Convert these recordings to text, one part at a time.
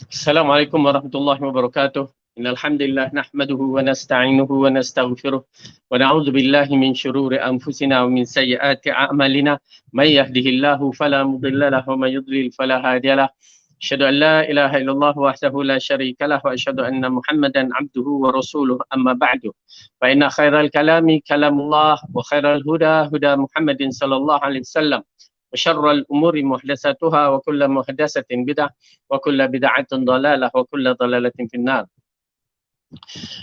Assalamualaikum warahmatullahi wabarakatuh. Innal hamdalillah nahmaduhu wa nasta'inuhu wa nastaghfiruh wa na'udzu billahi min shururi anfusina wa min sayyiati a'malina. May yahdihillahu fala mudilla lahu wa may yudlil fala hadiyalah. Asyhadu an la ilaha illallah wahdahu la syarika lah wa asyhadu anna Muhammadan abduhu wa rasuluh amma ba'du. Fa inna khairal kalami kalamullah wa khairal huda huda Muhammadin sallallahu alaihi wasallam. وشر الأمور محدثاتها وكل محدثة بدعة وكل بدعة ضلالة وكل ضلالة في النار.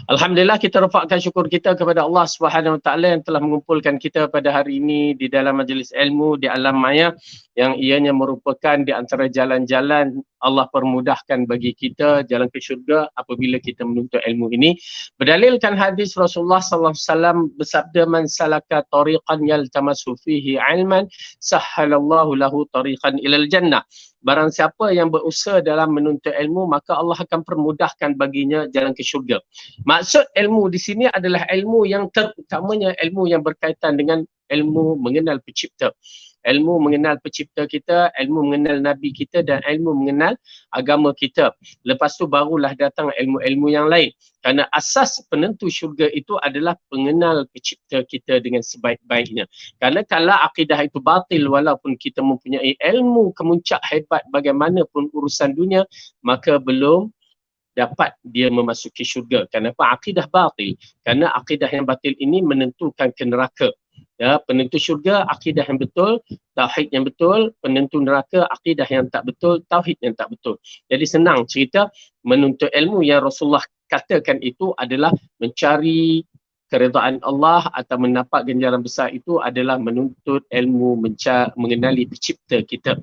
Alhamdulillah, kita rafakkan syukur kita kepada Allah Subhanahu Wa Taala yang telah mengumpulkan kita pada hari ini di dalam majlis ilmu di alam maya, yang ianya merupakan di antara jalan-jalan Allah permudahkan bagi kita jalan ke syurga apabila kita menuntut ilmu ini. Berdalilkan hadis Rasulullah sallallahu alaihi wasallam bersabda, man salaka tariqan yaltamasu fihi ilman sahhalallahu lahu tariqan ilal jannah. Barang siapa yang berusaha dalam menuntut ilmu, maka Allah akan permudahkan baginya jalan ke syurga. Maksud ilmu di sini adalah ilmu yang terutamanya ilmu yang berkaitan dengan ilmu mengenal pencipta. Ilmu mengenal pencipta kita, ilmu mengenal Nabi kita dan ilmu mengenal agama kita. Lepas tu barulah datang ilmu-ilmu yang lain. Kerana asas penentu syurga itu adalah pengenal pencipta kita dengan sebaik-baiknya. Kerana kalau akidah itu batil, walaupun kita mempunyai ilmu kemuncak hebat bagaimanapun urusan dunia, maka belum dapat dia memasuki syurga. Kenapa? Akidah batil. Kerana akidah yang batil ini menentukan ke neraka. Ya, penentu syurga akidah yang betul, tauhid yang betul. Penentu neraka akidah yang tak betul, tauhid yang tak betul. Jadi senang cerita, menuntut ilmu yang Rasulullah katakan itu adalah mencari keredaan Allah atau mendapat ganjaran besar itu adalah menuntut ilmu, mengenali pencipta kita.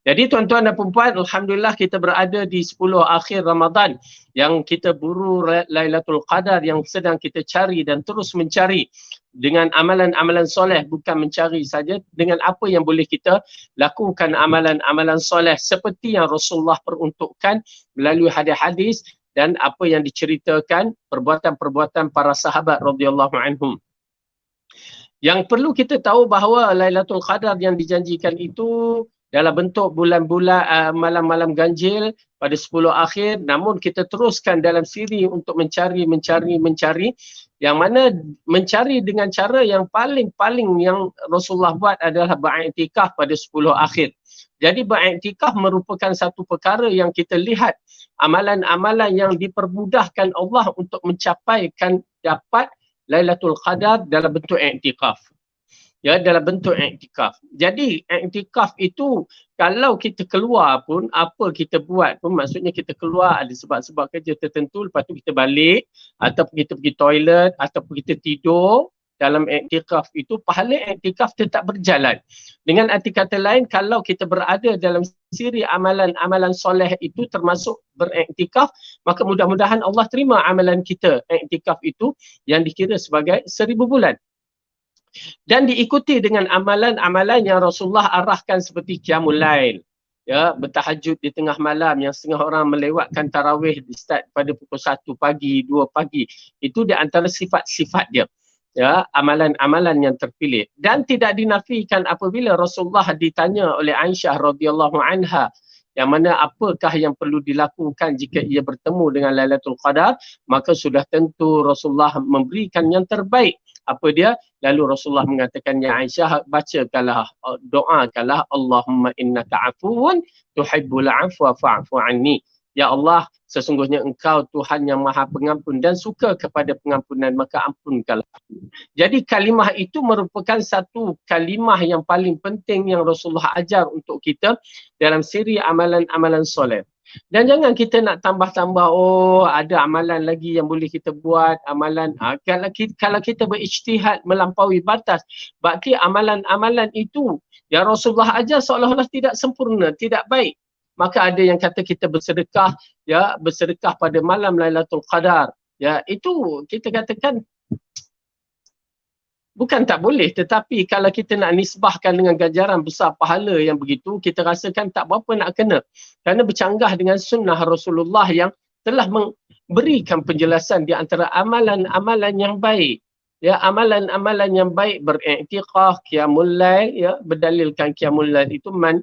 Jadi tuan-tuan dan puan-puan, alhamdulillah kita berada di 10 akhir Ramadan yang kita buru Lailatul Qadar yang sedang kita cari dan terus mencari dengan amalan-amalan soleh, bukan mencari saja dengan apa yang boleh kita lakukan amalan-amalan soleh seperti yang Rasulullah peruntukkan melalui hadis-hadis dan apa yang diceritakan perbuatan-perbuatan para sahabat radhiyallahu anhum. Yang perlu kita tahu bahawa Lailatul Qadar yang dijanjikan itu dalam bentuk bulan-bulan malam-malam ganjil pada 10 akhir, namun kita teruskan dalam siri untuk mencari yang mana mencari dengan cara yang paling yang Rasulullah buat adalah beriktikaf pada 10 akhir. Jadi beriktikaf merupakan satu perkara yang kita lihat amalan-amalan yang dipermudahkan Allah untuk mencapaikan dapat Lailatul Qadar dalam bentuk iktikaf. Ya, dalam bentuk iktikaf. Jadi iktikaf itu kalau kita keluar pun, apa kita buat pun, maksudnya kita keluar ada sebab-sebab kerja tertentu, lepas tu kita balik ataupun kita pergi toilet ataupun kita tidur dalam iktikaf itu, pahala iktikaf tetap berjalan. Dengan arti kata lain, kalau kita berada dalam siri amalan-amalan soleh itu termasuk beriktikaf, maka mudah-mudahan Allah terima amalan kita iktikaf itu yang dikira sebagai 1000 bulan. Dan diikuti dengan amalan-amalan yang Rasulullah arahkan seperti qiyamul lail, ya, bertahajud di tengah malam yang setengah orang melewatkan tarawih di start pada pukul 1 pagi, 2 pagi. Itu di antara sifat-sifat dia. Ya, amalan-amalan yang terpilih. Dan tidak dinafikan apabila Rasulullah ditanya oleh Aisyah radhiyallahu anha yang mana apakah yang perlu dilakukan jika ia bertemu dengan Lailatul Qadar, maka sudah tentu Rasulullah memberikan yang terbaik. Apa dia? Lalu Rasulullah mengatakan, ya Aisyah, bacakanlah, doakanlah, Allahumma innaka afuwun tuhibbul afwa fa'fu anni. Ya Allah, sesungguhnya engkau Tuhan yang maha pengampun dan suka kepada pengampunan, maka ampunkanlah. Jadi kalimah itu merupakan satu kalimah yang paling penting yang Rasulullah ajar untuk kita dalam siri amalan-amalan soleh. Dan jangan kita nak tambah-tambah, oh ada amalan lagi yang boleh kita buat, amalan. Kalau kita berijtihad melampaui batas, berarti amalan-amalan itu yang Rasulullah ajar seolah-olah tidak sempurna, tidak baik. Maka ada yang kata kita bersedekah, ya, bersedekah pada malam Lailatul Qadar. Ya, itu kita katakan bukan tak boleh, tetapi kalau kita nak nisbahkan dengan ganjaran besar pahala yang begitu, kita rasakan tak berapa nak kena. Kerana bercanggah dengan sunnah Rasulullah yang telah memberikan penjelasan di antara amalan-amalan yang baik. ya, amalan-amalan yang baik, beriktikaf, qiyamul lail, ya, berdalilkan qiyamul lail itu man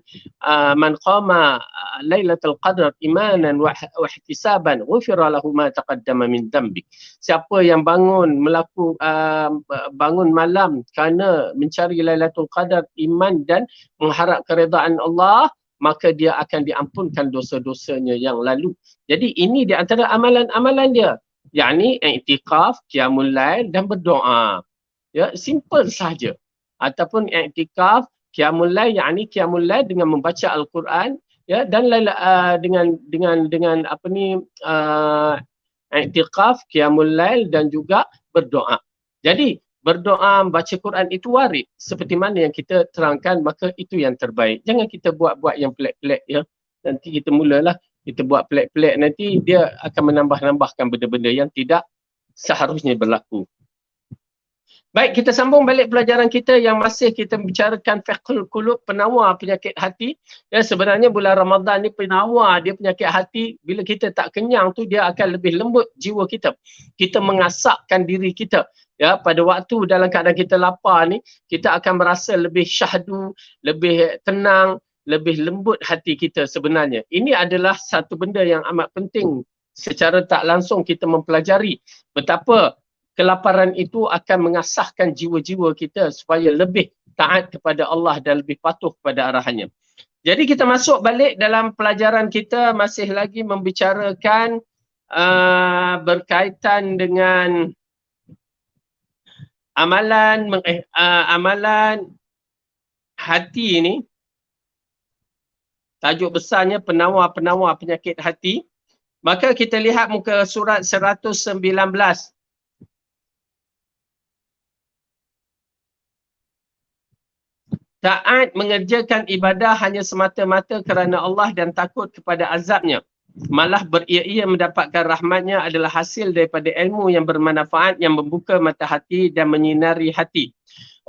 qama lailatul qadar imanan wa ihtisaban ghufira lahu ma taqaddama min dhanbi. Siapa yang bangun malam kerana mencari lailatul qadar, iman dan mengharap keredaan Allah, maka dia akan diampunkan dosa-dosanya yang lalu. Jadi ini di antara amalan-amalan dia, yakni i'tikaf, qiyamul lail dan berdoa. Ya, simple saja. Ataupun i'tikaf, qiyamul lail, yakni qiyamul lail dengan membaca al-Quran, ya, dan dengan apa ni, i'tikaf, qiyamul lail dan juga berdoa. Jadi berdoa, baca Quran itu warid seperti mana yang kita terangkan, maka itu yang terbaik. Jangan kita buat-buat yang pelik-pelik, ya. Nanti kita mulalah kita buat pelik-pelik, nanti dia akan menambah-nambahkan benda-benda yang tidak seharusnya berlaku. Baik, kita sambung balik pelajaran kita yang masih kita bicarakan fiqhul qulub, penawar penyakit hati. Ya, sebenarnya bulan Ramadan ni penawar dia penyakit hati. Bila kita tak kenyang tu, dia akan lebih lembut jiwa kita. Kita mengasapkan diri kita. Ya, pada waktu dalam keadaan kita lapar ni, kita akan merasa lebih syahdu, lebih tenang, lebih lembut hati kita sebenarnya. Ini adalah satu benda yang amat penting. Secara tak langsung kita mempelajari betapa kelaparan itu akan mengasahkan jiwa-jiwa kita supaya lebih taat kepada Allah dan lebih patuh kepada arahannya. Jadi kita masuk balik dalam pelajaran kita, masih lagi membicarakan berkaitan dengan amalan hati ini. Tajuk besarnya penawar-penawar penyakit hati. Maka kita lihat muka surat 119. Taat mengerjakan ibadah hanya semata-mata kerana Allah dan takut kepada azabnya. Malah beria-ia mendapatkan rahmatnya adalah hasil daripada ilmu yang bermanfaat, yang membuka mata hati dan menyinari hati.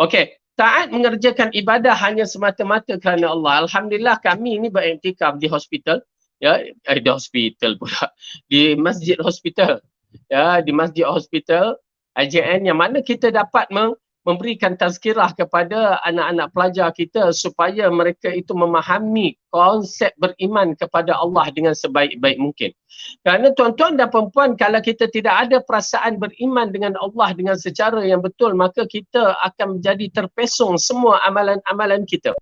Okey, taat mengerjakan ibadah hanya semata-mata kerana Allah. Alhamdulillah kami ini beriktikaf di hospital. Ya, di hospital pula. Di masjid hospital. Ya, di masjid hospital IJN, yang mana kita dapat memberikan tazkirah kepada anak-anak pelajar kita supaya mereka itu memahami konsep beriman kepada Allah dengan sebaik-baik mungkin. Kerana tuan-tuan dan perempuan, kalau kita tidak ada perasaan beriman dengan Allah dengan secara yang betul, maka kita akan menjadi terpesong semua amalan-amalan kita.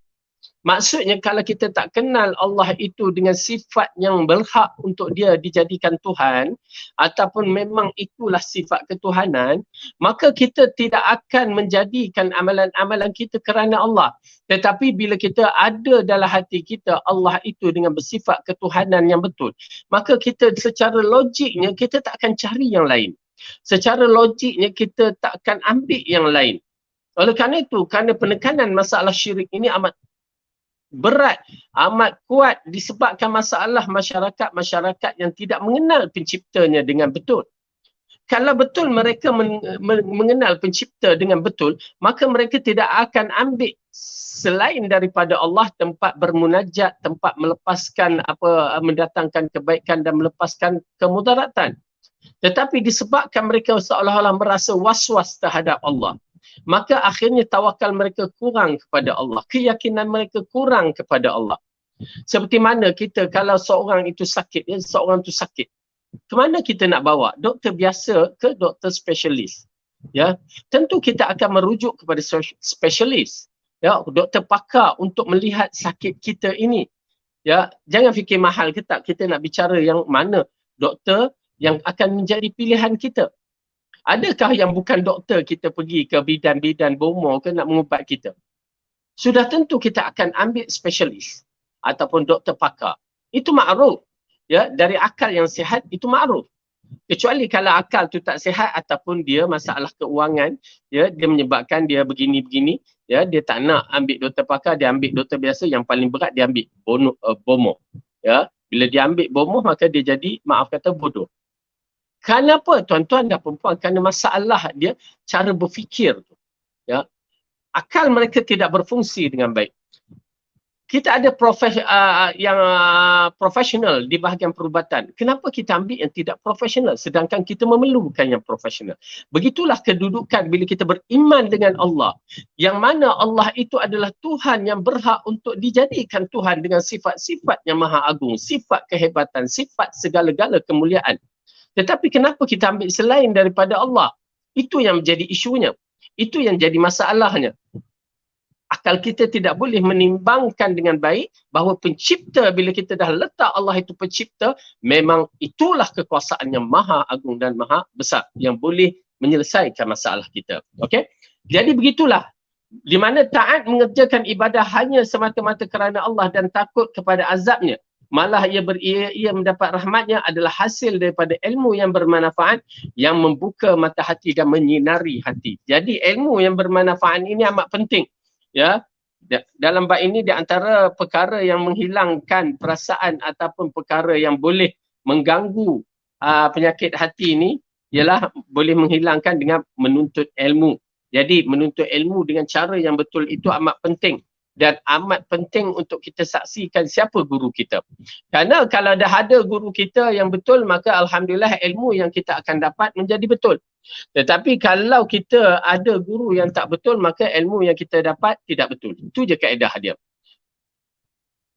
Maksudnya kalau kita tak kenal Allah itu dengan sifat yang berhak untuk dia dijadikan Tuhan, ataupun memang itulah sifat ketuhanan, maka kita tidak akan menjadikan amalan-amalan kita kerana Allah. Tetapi bila kita ada dalam hati kita Allah itu dengan bersifat ketuhanan yang betul, maka kita secara logiknya kita tak akan cari yang lain. Secara logiknya kita tak akan ambil yang lain. Oleh kerana itu, kerana penekanan masalah syirik ini amat berat, amat kuat disebabkan masalah masyarakat yang tidak mengenal penciptanya dengan betul. Kalau betul mereka mengenal pencipta dengan betul, maka mereka tidak akan ambil selain daripada Allah tempat bermunajat, tempat melepaskan mendatangkan kebaikan dan melepaskan kemudaratan. Tetapi disebabkan mereka seolah-olah merasa was-was terhadap Allah, maka akhirnya tawakal mereka kurang kepada Allah, keyakinan mereka kurang kepada Allah. Seperti mana kita kalau seorang itu sakit, ke mana kita nak bawa? Doktor biasa ke doktor spesialis? Ya, tentu kita akan merujuk kepada spesialis. Ya, doktor pakar untuk melihat sakit kita ini. Ya, jangan fikir mahal ke tak, kita nak bicara yang mana doktor yang akan menjadi pilihan kita. Adakah yang bukan doktor kita pergi ke bidan-bidan bomo ke nak mengubat kita? Sudah tentu kita akan ambil spesialis ataupun doktor pakar. Itu makruf. Ya, dari akal yang sihat itu makruf. Kecuali kalau akal tu tak sihat ataupun dia masalah keuangan, ya, dia menyebabkan dia begini-begini, ya, dia tak nak ambil doktor pakar, dia ambil doktor biasa, yang paling berat dia ambil bomo. Ya, bila dia ambil bomo maka dia jadi, maaf kata, bodoh. Kenapa tuan-tuan dan perempuan? Kerana masalah dia cara berfikir tu. Ya. Akal mereka tidak berfungsi dengan baik. kita ada profesional di bahagian perubatan. Kenapa kita ambil yang tidak profesional sedangkan kita memerlukan yang profesional? Begitulah kedudukan bila kita beriman dengan Allah. Yang mana Allah itu adalah Tuhan yang berhak untuk dijadikan Tuhan dengan sifat-sifat yang maha agung, sifat kehebatan, sifat segala-gala kemuliaan. Tetapi kenapa kita ambil selain daripada Allah? Itu yang menjadi isunya. Itu yang jadi masalahnya. Akal kita tidak boleh menimbangkan dengan baik bahawa pencipta, bila kita dah letak Allah itu pencipta, memang itulah kekuasaan yang maha agung dan maha besar yang boleh menyelesaikan masalah kita. Okey? Jadi begitulah. Di mana taat mengerjakan ibadah hanya semata-mata kerana Allah dan takut kepada azabnya. Malah ia mendapat rahmatnya adalah hasil daripada ilmu yang bermanfaat yang membuka mata hati dan menyinari hati. Jadi ilmu yang bermanfaat ini amat penting. Ya, dalam bab ini di antara perkara yang menghilangkan perasaan ataupun perkara yang boleh mengganggu penyakit hati ini ialah boleh menghilangkan dengan menuntut ilmu. Jadi menuntut ilmu dengan cara yang betul itu amat penting dan amat penting untuk kita saksikan siapa guru kita. Kerana kalau dah ada guru kita yang betul, maka alhamdulillah ilmu yang kita akan dapat menjadi betul. Tetapi kalau kita ada guru yang tak betul, maka ilmu yang kita dapat tidak betul. Itu je kaedah dia.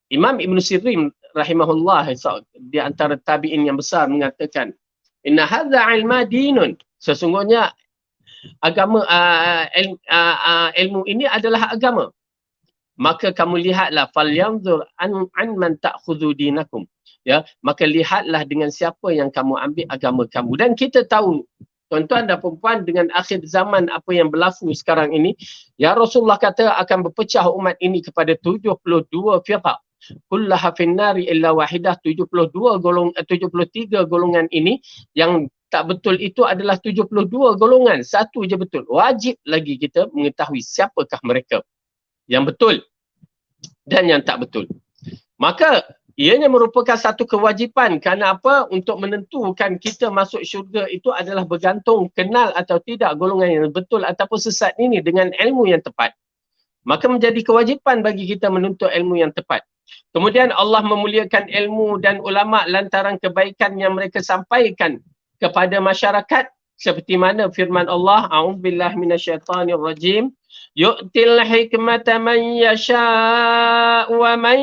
Imam Ibn Sirin rahimahullah di antara tabi'in yang besar mengatakan, inna hadza ilma dinun. Sesungguhnya agama ilmu ini adalah agama. Maka kamu lihatlah falyanzur an man ta'khudhu dinakum. Ya, maka lihatlah dengan siapa yang kamu ambil agama kamu. Dan kita tahu tuan-tuan dan puan-puan, dengan akhir zaman apa yang berlaku sekarang ini, ya Rasulullah kata akan berpecah umat ini kepada 72 firqah. Kullaha finnari illa wahidah. 73 golongan ini yang tak betul itu adalah 72 golongan. Satu je betul. Wajib lagi kita mengetahui siapakah mereka yang betul dan yang tak betul. Maka ianya merupakan satu kewajipan. Kerana apa? Untuk menentukan kita masuk syurga itu adalah bergantung kenal atau tidak golongan yang betul ataupun sesat ini dengan ilmu yang tepat. Maka menjadi kewajipan bagi kita menuntut ilmu yang tepat. Kemudian Allah memuliakan ilmu dan ulama lantaran kebaikan yang mereka sampaikan kepada masyarakat. Seperti mana firman Allah, a'udzubillahi minasyaitanirrajim, yu'til hikmata man yasha' wa man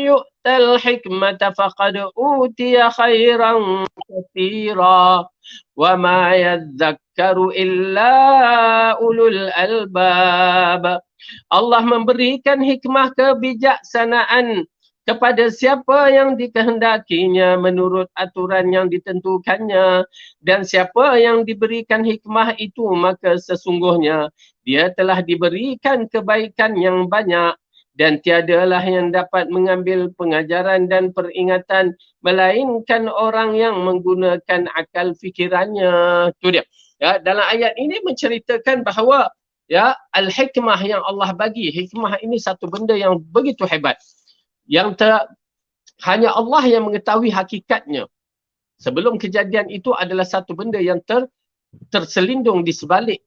yu'tal hikmata faqad utiya khairan katsira wa ma yadhakkaru illa ulul albab. Allah memberikan hikmah kebijaksanaan kepada siapa yang dikehendakinya menurut aturan yang ditentukannya, dan siapa yang diberikan hikmah itu maka sesungguhnya dia telah diberikan kebaikan yang banyak dan tiadalah yang dapat mengambil pengajaran dan peringatan melainkan orang yang menggunakan akal fikirannya. Itu dia. Ya, dalam ayat ini menceritakan bahawa ya al-hikmah yang Allah bagi, hikmah ini satu benda yang begitu hebat. Yang hanya Allah yang mengetahui hakikatnya. Sebelum kejadian itu adalah satu benda yang terselindung di sebalik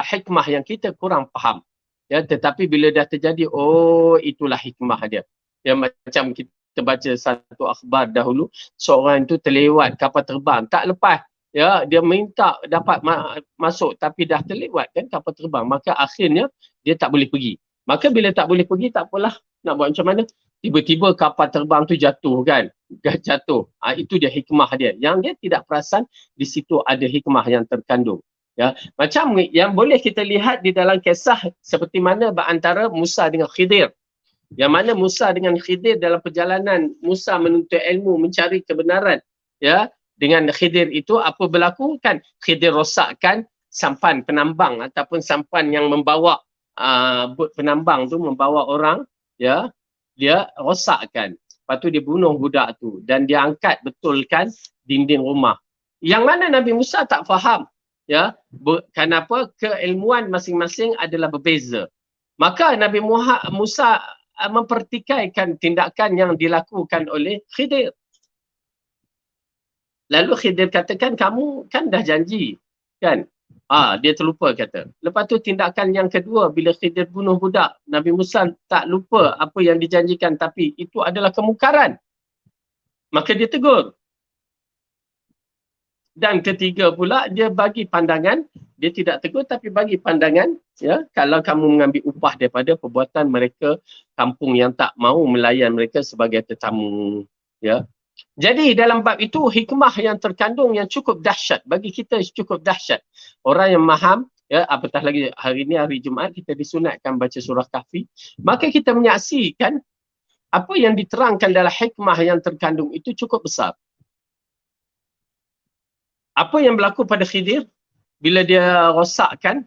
hikmah yang kita kurang faham. Ya, tetapi bila dah terjadi, oh itulah hikmah dia. Ya, macam kita baca satu akhbar dahulu, seorang itu terlewat kapal terbang, tak lepas. Ya, dia minta dapat masuk tapi dah terlewat kan kapal terbang. Maka akhirnya dia tak boleh pergi. Maka bila tak boleh pergi, tak apalah. Nak buat macam mana? Tiba-tiba kapal terbang tu jatuh kan. Jatuh. Itu dia hikmah dia. Yang dia tidak perasan di situ ada hikmah yang terkandung. Ya, macam yang boleh kita lihat di dalam kisah seperti mana antara Musa dengan Khidir. Yang mana Musa dengan Khidir dalam perjalanan Musa menuntut ilmu, mencari kebenaran. Ya, dengan Khidir itu apa berlaku kan? Khidir rosakkan sampan penambang ataupun sampan yang membawa bot penambang tu membawa orang, ya, dia rosakkan. Lepas tu dia bunuh budak tu dan dia angkat betulkan dinding rumah. Yang mana Nabi Musa tak faham, ya, kenapa keilmuan masing-masing adalah berbeza. Maka Nabi Musa mempertikaikan tindakan yang dilakukan oleh Khidir. Lalu Khidir katakan, kamu kan dah janji, kan? Dia terlupa kata. Lepas tu tindakan yang kedua, bila Khidir bunuh budak, Nabi Musa tak lupa apa yang dijanjikan, tapi itu adalah kemungkaran. Maka dia tegur. Dan ketiga pula, dia bagi pandangan, dia tidak tegur tapi bagi pandangan, ya, kalau kamu mengambil upah daripada perbuatan mereka kampung yang tak mau melayan mereka sebagai tetamu, ya. Jadi dalam bab itu hikmah yang terkandung yang cukup dahsyat, bagi kita cukup dahsyat. Orang yang faham, ya, apatah lagi hari ini hari Jumaat kita disunatkan baca surah Kahfi, maka kita menyaksikan apa yang diterangkan dalam hikmah yang terkandung itu cukup besar. Apa yang berlaku pada Khidir bila dia rosakkan,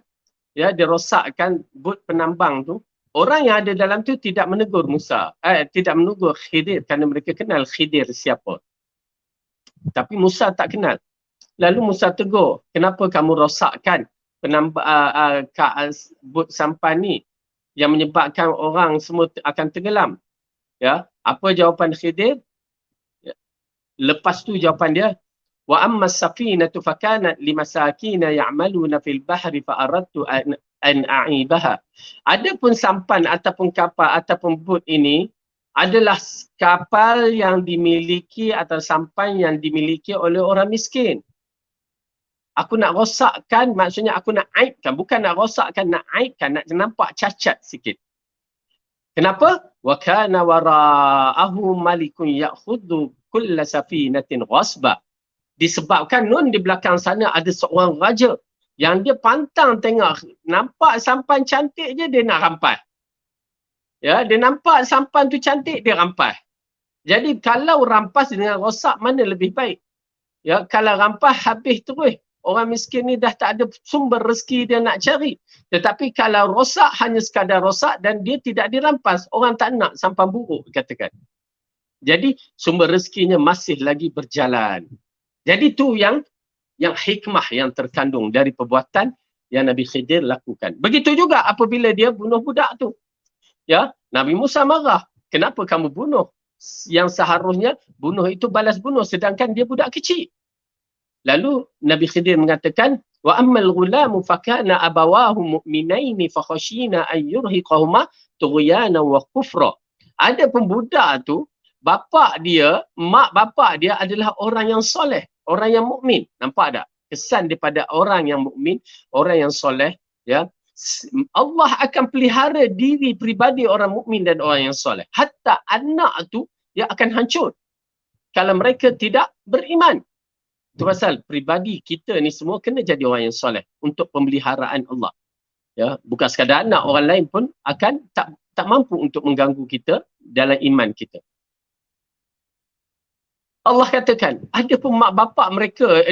ya, dia rosakkan but penambang tu, orang yang ada dalam tu tidak menegur Musa, tidak menegur Khidir kerana mereka kenal Khidir siapa. Tapi Musa tak kenal. Lalu Musa tegur, kenapa kamu rosakkan but sampan ni yang menyebabkan orang semua akan tenggelam? Ya, apa jawapan Khidir? Lepas tu jawapan dia, wa amma as-safinatu fakanat limasakina ya'maluna fil bahri fa aradtu an a'ibaha. Adapun sampan ataupun kapal ataupun bot ini adalah kapal yang dimiliki atau sampan yang dimiliki oleh orang miskin. Aku nak rosakkan, maksudnya aku nak aibkan, bukan nak rosakkan, nak aibkan, nak nampak cacat sikit. Kenapa? Wa kana wara'ahu malikun ya'khudhu kulla safinatin ghasba. Disebabkan nun di belakang sana ada seorang raja yang dia pantang tengok, nampak sampan cantik je dia nak rampas. Ya, dia nampak sampan tu cantik dia rampas. Jadi kalau rampas dengan rosak mana lebih baik? Ya, kalau rampas habis terus. Orang miskin ni dah tak ada sumber rezeki dia nak cari. Tetapi kalau rosak hanya sekadar rosak dan dia tidak dirampas, orang tak nak sampan buruk katakan. Jadi sumber rezekinya masih lagi berjalan. Jadi tu yang hikmah yang terkandung dari perbuatan yang Nabi Khidir lakukan. Begitu juga apabila dia bunuh budak tu. Ya, Nabi Musa marah. Kenapa kamu bunuh? Yang seharusnya bunuh itu balas bunuh sedangkan dia budak kecil. Lalu Nabi Khidir mengatakan, wa ammal ghulamu fakana abawahu mu'minaini fakhashina an yurhiqahuma tughyana wa kufra. Ada pembudak tu, mak bapak dia adalah orang yang soleh, orang yang mukmin. Nampak tak? Kesan daripada orang yang mukmin, orang yang soleh, ya. Allah akan pelihara diri pribadi orang mukmin dan orang yang soleh. Hatta anak tu dia akan hancur kalau mereka tidak beriman. Itu pasal pribadi kita ni semua kena jadi orang yang soleh untuk pemeliharaan Allah. Ya, bukan sekadar anak, orang lain pun akan tak mampu untuk mengganggu kita dalam iman kita. Allah katakan, ada pun mak bapak mereka,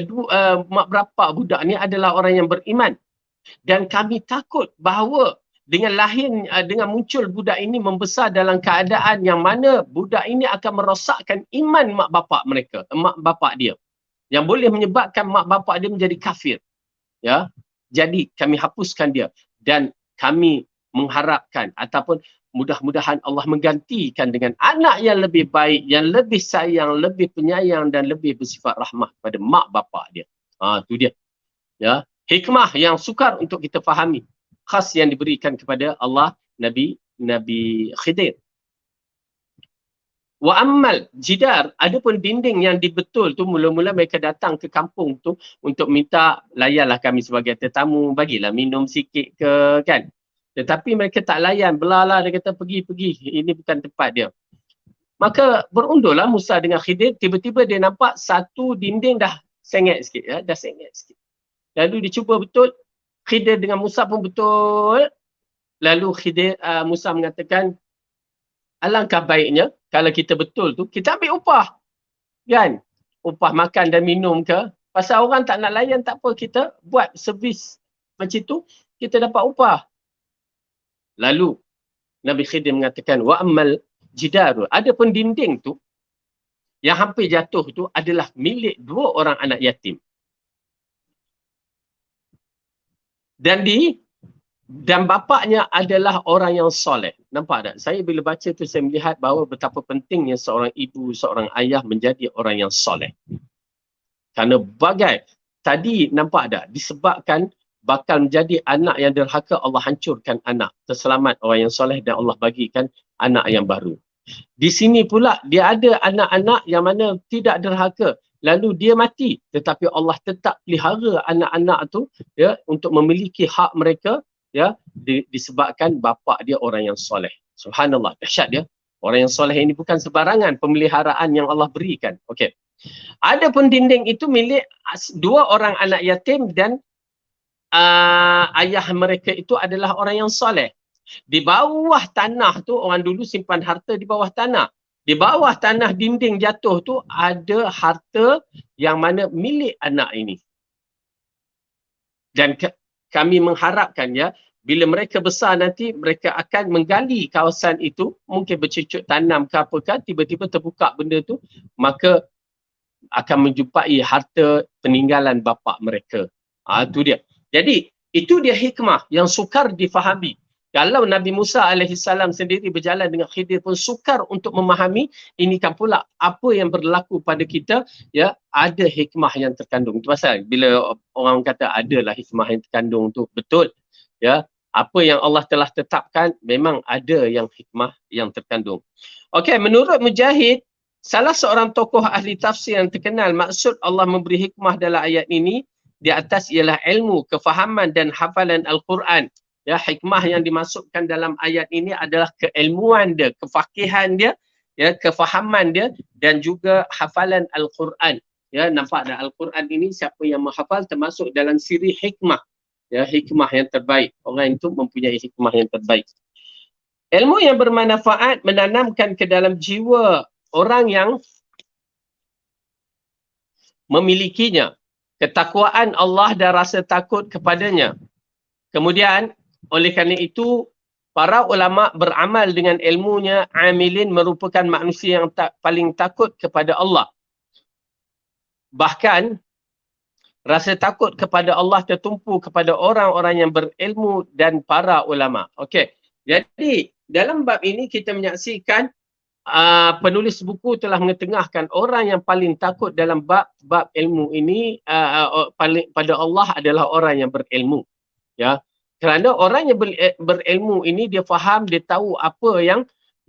mak bapak budak ni adalah orang yang beriman. Dan kami takut bahawa dengan muncul budak ini membesar dalam keadaan yang mana budak ini akan merosakkan iman mak bapak mereka, mak bapak dia. Yang boleh menyebabkan mak bapak dia menjadi kafir. Ya. Jadi kami hapuskan dia dan kami mengharapkan ataupun mudah-mudahan Allah menggantikan dengan anak yang lebih baik, yang lebih sayang, lebih penyayang dan lebih bersifat rahmah kepada mak bapak dia. Itu dia. Ya, hikmah yang sukar untuk kita fahami, khas yang diberikan kepada Allah Nabi Khidir. Wa ammal jidar, adapun dinding yang dibetul tu, mula-mula mereka datang ke kampung tu untuk minta layanlah kami sebagai tetamu, bagilah minum sikit ke kan. Tetapi mereka tak layan, belalah, dia kata pergi, ini bukan tempat dia. Maka berundurlah Musa dengan Khidir, tiba-tiba dia nampak satu dinding dah sengit sikit, ya, dah sengit sikit. Lalu dia cuba betul, Khidir dengan Musa pun betul. Lalu Musa mengatakan, alangkah baiknya kalau kita betul tu, kita ambil upah. Kan? Upah makan dan minum ke. Pasal orang tak nak layan, tak apa. Kita buat servis macam tu, kita dapat upah. Lalu, Nabi Khidir mengatakan, wa ammal jidaru. Adapun dinding tu, yang hampir jatuh tu adalah milik 2 orang anak yatim. Dan bapaknya adalah orang yang soleh. Nampak tak? Saya bila baca tu saya melihat bahawa betapa pentingnya seorang ibu, seorang ayah menjadi orang yang soleh. Kerana bagai, tadi nampak tak? Disebabkan bakal menjadi anak yang derhaka, Allah hancurkan anak. Terselamat orang yang soleh dan Allah bagikan anak yang baru. Di sini pula dia ada anak-anak yang mana tidak derhaka. Lalu dia mati. Tetapi Allah tetap pelihara anak-anak tu ya untuk memiliki hak mereka ya disebabkan bapa dia orang yang soleh. Subhanallah, dahsyat dia. Orang yang soleh ini bukan sebarangan pemeliharaan yang Allah berikan. Okey. Adapun dinding itu milik dua orang anak yatim dan ayah mereka itu adalah orang yang soleh. Di bawah tanah tu orang dulu simpan harta di bawah tanah. Di bawah tanah dinding jatuh tu ada harta yang mana milik anak ini. Dan kami mengharapkan ya bila mereka besar nanti mereka akan menggali kawasan itu, mungkin bercucuk tanam ke apakah, tiba-tiba terbuka benda tu, maka akan menjumpai harta peninggalan bapa mereka. Itu dia. Jadi itu dia hikmah yang sukar difahami. Kalau Nabi Musa AS sendiri berjalan dengan Khidir pun sukar untuk memahami, ini kan pula apa yang berlaku pada kita, ya ada hikmah yang terkandung. Itu pasal bila orang kata adalah hikmah yang terkandung tu betul. Ya, apa yang Allah telah tetapkan memang ada yang hikmah yang terkandung. Okey, menurut Mujahid, salah seorang tokoh ahli tafsir yang terkenal, maksud Allah memberi hikmah dalam ayat ini di atas ialah ilmu, kefahaman dan hafalan Al-Quran. Ya, hikmah yang dimasukkan dalam ayat ini adalah keilmuan dia, kefakihan dia, ya, kefahaman dia dan juga hafalan Al-Quran. Ya, nampak dah Al-Quran ini siapa yang menghafal termasuk dalam siri hikmah. Ya, hikmah yang terbaik. Orang itu mempunyai hikmah yang terbaik. Ilmu yang bermanfaat menanamkan ke dalam jiwa orang yang memilikinya ketakwaan Allah dan rasa takut kepadanya. Kemudian oleh kerana itu para ulama beramal dengan ilmunya. Amilin merupakan manusia yang paling takut kepada Allah. Bahkan rasa takut kepada Allah tertumpu kepada orang-orang yang berilmu dan para ulama. Okey. Jadi dalam bab ini kita menyaksikan penulis buku telah mengetengahkan orang yang paling takut dalam bab ilmu ini paling pada Allah adalah orang yang berilmu. Ya. Kerana orang yang berilmu ini dia faham, dia tahu apa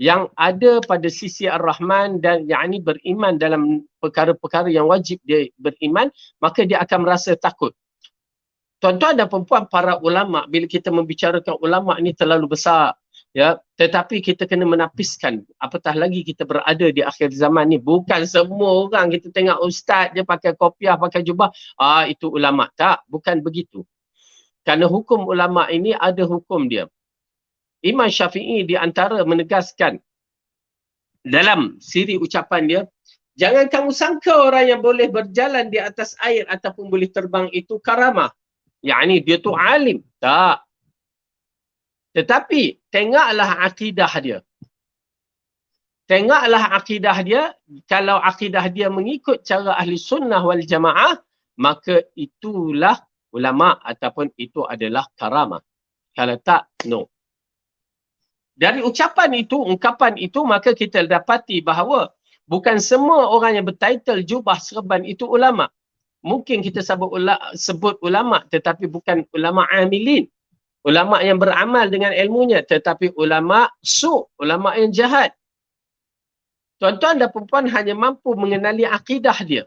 yang ada pada sisi Ar-Rahman dan yakni beriman dalam perkara-perkara yang wajib dia beriman, maka dia akan merasa takut. Tuan-tuan dan perempuan, para ulama, bila kita membicarakan ulama ini terlalu besar, ya, tetapi kita kena menapiskan, apatah lagi kita berada di akhir zaman ni. Bukan semua orang kita tengok ustaz je pakai kopiah, pakai jubah, itu ulama. Tak, bukan begitu. Kerana hukum ulama ini ada hukum dia. Imam Syafi'i di antara menegaskan dalam siri ucapan dia, jangan kamu sangka orang yang boleh berjalan di atas air ataupun boleh terbang itu karamah. Yakni dia tu alim. Tak. Tetapi tengoklah akidah dia. Tengoklah akidah dia. Kalau akidah dia mengikut cara ahli sunnah wal jamaah, maka itulah ulama ataupun itu adalah karamah. Kalau tak, no. Dari ungkapan itu, maka kita dapati bahawa bukan semua orang yang bertitle jubah serban itu ulama. Mungkin kita sebut ulama tetapi bukan ulama amilin. Ulama yang beramal dengan ilmunya, tetapi ulama ulama yang jahat. Tuan-tuan dan puan hanya mampu mengenali akidah dia.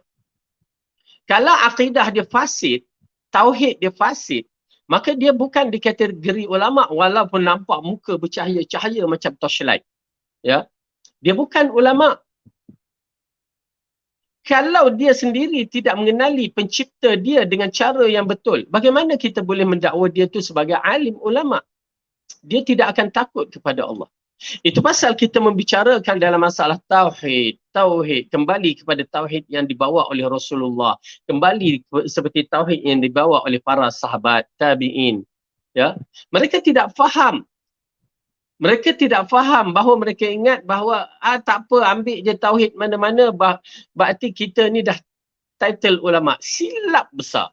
Kalau akidah dia fasid, tauhid dia fasid, maka dia bukan dikategori ulama walaupun nampak muka bercahaya-cahaya macam torchlight. Ya. Dia bukan ulama. Kalau dia sendiri tidak mengenali pencipta dia dengan cara yang betul, bagaimana kita boleh mendakwa dia tu sebagai alim ulama? Dia tidak akan takut kepada Allah. Itu pasal kita membicarakan dalam masalah tauhid, kembali kepada tauhid yang dibawa oleh Rasulullah, kembali seperti tauhid yang dibawa oleh para sahabat tabi'in. Ya, mereka tidak faham. Mereka tidak faham bahawa mereka ingat bahawa tak apa, ambil je tauhid mana-mana, berarti kita ni dah title ulama. Silap besar.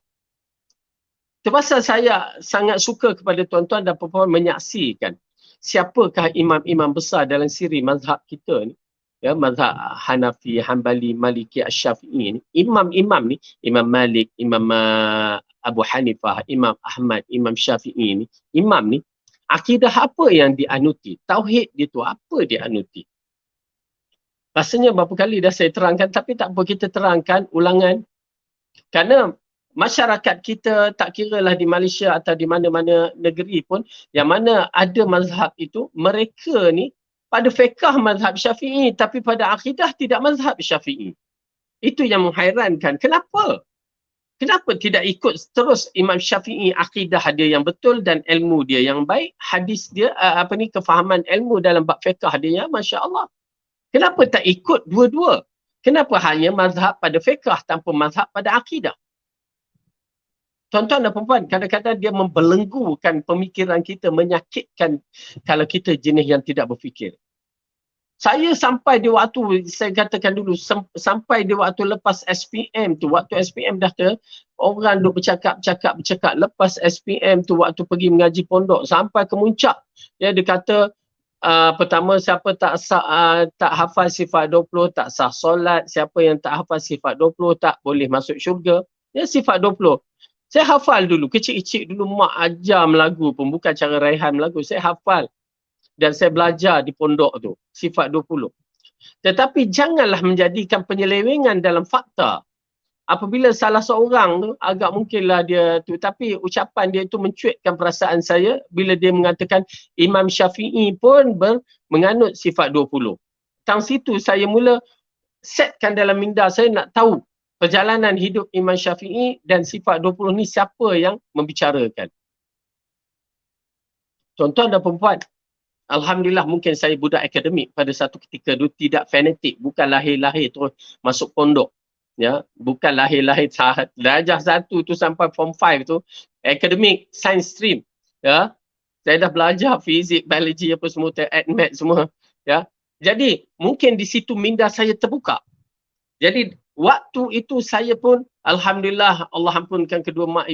Itu pasal saya sangat suka kepada tuan-tuan dan puan-puan menyaksikan siapakah imam-imam besar dalam siri mazhab kita ni. Ya, mazhab Hanafi, Hanbali, Maliki, Asy-Syafi'i ni. Imam-imam ni, Imam Malik, Imam Abu Hanifah, Imam Ahmad, Imam Syafi'i ni, imam ni, akidah apa yang dianuti? Tauhid dia tu apa dianuti? Rasanya berapa kali dah saya terangkan, tapi tak apa kita terangkan ulangan. Kerana masyarakat kita, tak kiralah di Malaysia atau di mana-mana negeri pun, yang mana ada mazhab itu, mereka ni pada fiqh mazhab Syafi'i, tapi pada akidah tidak mazhab Syafi'i. Itu yang menghairankan. Kenapa? Kenapa tidak ikut terus Imam Syafi'i, akidah dia yang betul dan ilmu dia yang baik, hadis dia, kefahaman ilmu dalam bab fiqh dia, Masya Allah. Kenapa tak ikut dua-dua? Kenapa hanya mazhab pada fiqh tanpa mazhab pada akidah? Tuan-tuan dan puan, kadang-kadang dia membelenggukan pemikiran kita, menyakitkan kalau kita jenis yang tidak berfikir. Saya sampai di waktu, saya katakan dulu, sampai di waktu lepas SPM tu, waktu SPM dah ke, orang duk bercakap. Lepas SPM tu, waktu pergi mengaji pondok, sampai ke muncak. Dia kata, pertama, siapa tak hafal sifat 20, tak sah solat. Siapa yang tak hafal sifat 20, tak boleh masuk syurga. Ya, sifat 20. Saya hafal dulu, kecil-kecil dulu mak ajar melagu pun, bukan cara raihan melagu. Saya hafal dan saya belajar di pondok tu, sifat 20. Tetapi janganlah menjadikan penyelewengan dalam fakta. Apabila salah seorang tu, agak mungkinlah dia tu, tapi ucapan dia itu mencuitkan perasaan saya bila dia mengatakan Imam Syafi'i pun menganut sifat 20. Tang situ saya mula setkan dalam minda saya nak tahu perjalanan hidup Imam Syafi'i dan sifat 20 ni siapa yang membicarakan. Tuan-tuan dan puan-puan, alhamdulillah mungkin saya budak akademik pada satu ketika dulu, tidak fanatik, bukan lahir-lahir terus masuk pondok. Ya, bukan lahir-lahir darjah 1 tu sampai form 5 tu akademik science stream. Ya. Saya dah belajar fizik, biologi apa semua, admat semua, ya. Jadi mungkin di situ minda saya terbuka. Jadi waktu itu saya pun alhamdulillah, Allah ampunkan kedua mak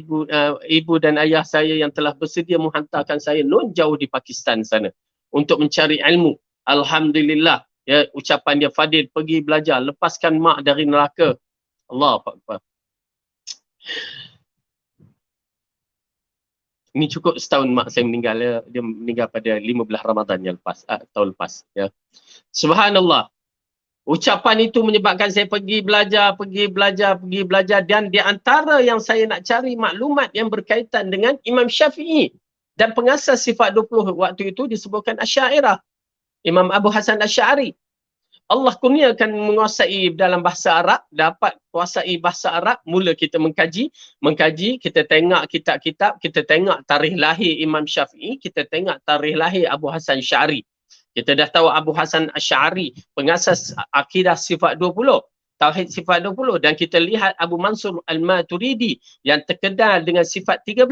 ibu dan ayah saya yang telah bersedia menghantarkan saya non jauh di Pakistan sana untuk mencari ilmu. Alhamdulillah, ya, ucapan dia, Fadil pergi belajar, lepaskan mak dari neraka. Allah Akbar. Ini cukup setahun mak saya meninggal, ya. Dia meninggal pada 15 Ramadan yang lepas, tahun lepas, ya. Subhanallah. Ucapan itu menyebabkan saya pergi belajar dan di antara yang saya nak cari maklumat yang berkaitan dengan Imam Syafi'i dan pengasas sifat 20 waktu itu disebutkan Asy'ariyah, Imam Abu Hasan Asy'ari. Allah kurniakan menguasai dalam bahasa Arab, dapat kuasai bahasa Arab, mula kita mengkaji, kita tengok kitab-kitab, kita tengok tarikh lahir Imam Syafi'i, kita tengok tarikh lahir Abu Hasan Asy'ari. Kita dah tahu Abu Hasan Asy'ari pengasas akidah sifat 20, tauhid sifat 20, dan kita lihat Abu Mansur Al-Maturidi yang terkenal dengan sifat 13.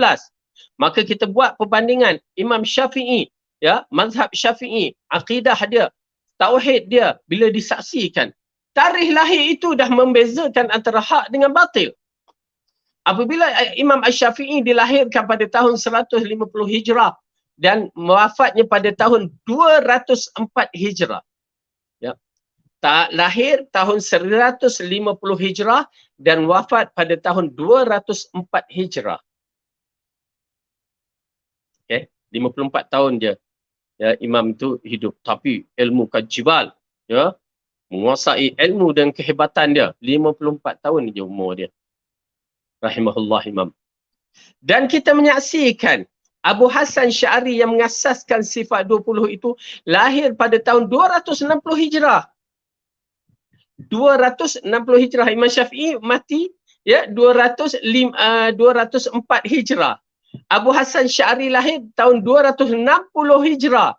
Maka kita buat perbandingan Imam Syafi'i, ya, mazhab Syafi'i, akidah dia, tauhid dia bila disaksikan. Tarikh lahir itu dah membezakan antara hak dengan batil. Apabila Imam Asy-Syafi'i dilahirkan pada tahun 150 Hijrah dan wafatnya pada tahun 204 Hijrah. Ya. Lahir tahun 150 Hijrah dan wafat pada tahun 204 Hijrah. Okay. 54 tahun je, ya, imam itu hidup, tapi ilmu kajibal, ya, menguasai ilmu dan kehebatan dia. 54 tahun je umur dia, rahimahullah imam. Dan kita menyaksikan Abu Hasan Asy'ari yang mengasaskan sifat 20 itu lahir pada tahun 260 Hijrah. 260 Hijrah. Imam Syafi'i mati, ya, 204 Hijrah. Abu Hasan Asy'ari lahir tahun 260 Hijrah.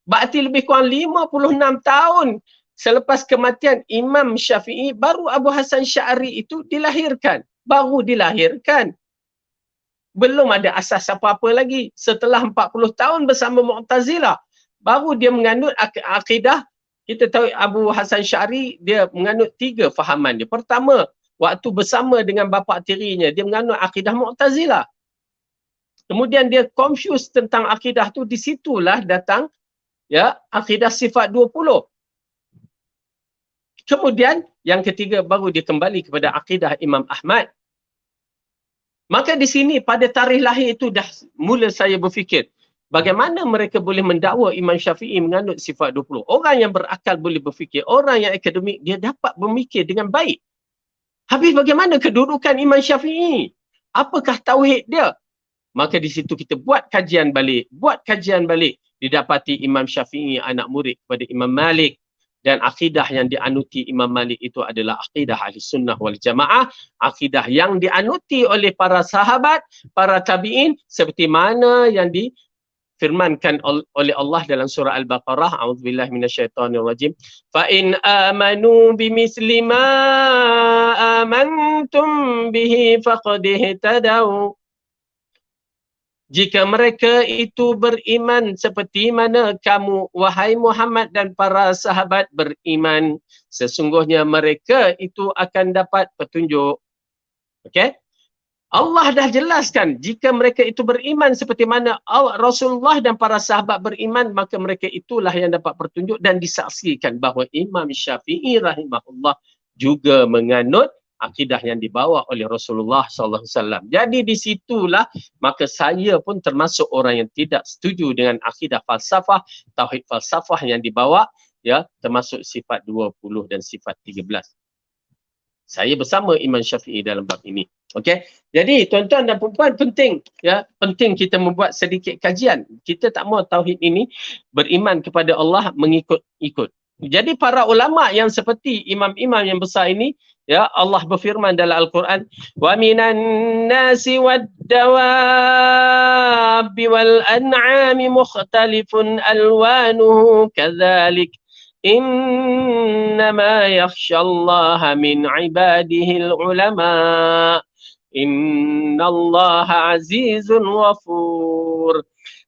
Berarti lebih kurang 56 tahun selepas kematian Imam Syafi'i, baru Abu Hasan Asy'ari itu dilahirkan. Baru dilahirkan. Belum ada asas apa-apa lagi. Setelah 40 tahun bersama Mu'tazilah, baru dia menganut akidah. Kita tahu Abu Hasan Asy'ari dia menganut 3 fahaman dia. Pertama, waktu bersama dengan bapa tirinya, dia menganut akidah Mu'tazilah. Kemudian dia confuse tentang akidah tu, di situlah datang, ya, akidah sifat 20. Kemudian yang ketiga baru dia kembali kepada akidah Imam Ahmad. Maka di sini pada tarikh lahir itu dah mula saya berfikir, bagaimana mereka boleh mendakwa Imam Syafi'i menganut sifat 20. Orang yang berakal boleh berfikir, orang yang akademik dia dapat berfikir dengan baik. Habis bagaimana kedudukan Imam Syafi'i? Apakah tauhid dia? Maka di situ kita buat kajian balik. Didapati Imam Syafi'i anak murid kepada Imam Malik. Dan akidah yang dianuti Imam Malik itu adalah akidah ahli sunnah wal jamaah. Akidah yang dianuti oleh para sahabat, para tabi'in. Seperti mana yang firmankan oleh Allah dalam surah Al-Baqarah, a'udzubillahi minasyaitonirrajim, fa in amanu bimithli ma amantum bihi faqad ihtadaw. Jika mereka itu beriman seperti mana kamu wahai Muhammad dan para sahabat beriman, sesungguhnya mereka itu akan dapat petunjuk. Okey? Allah dah jelaskan, jika mereka itu beriman seperti mana Rasulullah dan para sahabat beriman, maka mereka itulah yang dapat petunjuk, dan disaksikan bahawa Imam Syafi'i rahimahullah juga menganut akidah yang dibawa oleh Rasulullah sallallahu alaihi wasallam. Jadi di situlah maka saya pun termasuk orang yang tidak setuju dengan akidah falsafah, tauhid falsafah yang dibawa, ya, termasuk sifat 20 dan sifat 13. Saya bersama Imam Syafi'i dalam bab ini. Okey. Jadi tuan-tuan dan puan-puan, penting, ya, penting kita membuat sedikit kajian. Kita tak mahu tauhid ini beriman kepada Allah mengikut-ikut. Jadi para ulama yang seperti imam-imam yang besar ini, ya, Allah berfirman dalam Al-Quran, wa minan nasi wad-dawabi wal an'ami mukhtalifun alwanuhu kadzalik innama yakhshallaha min ibadihil ulama. Innallaha azizun ghafur.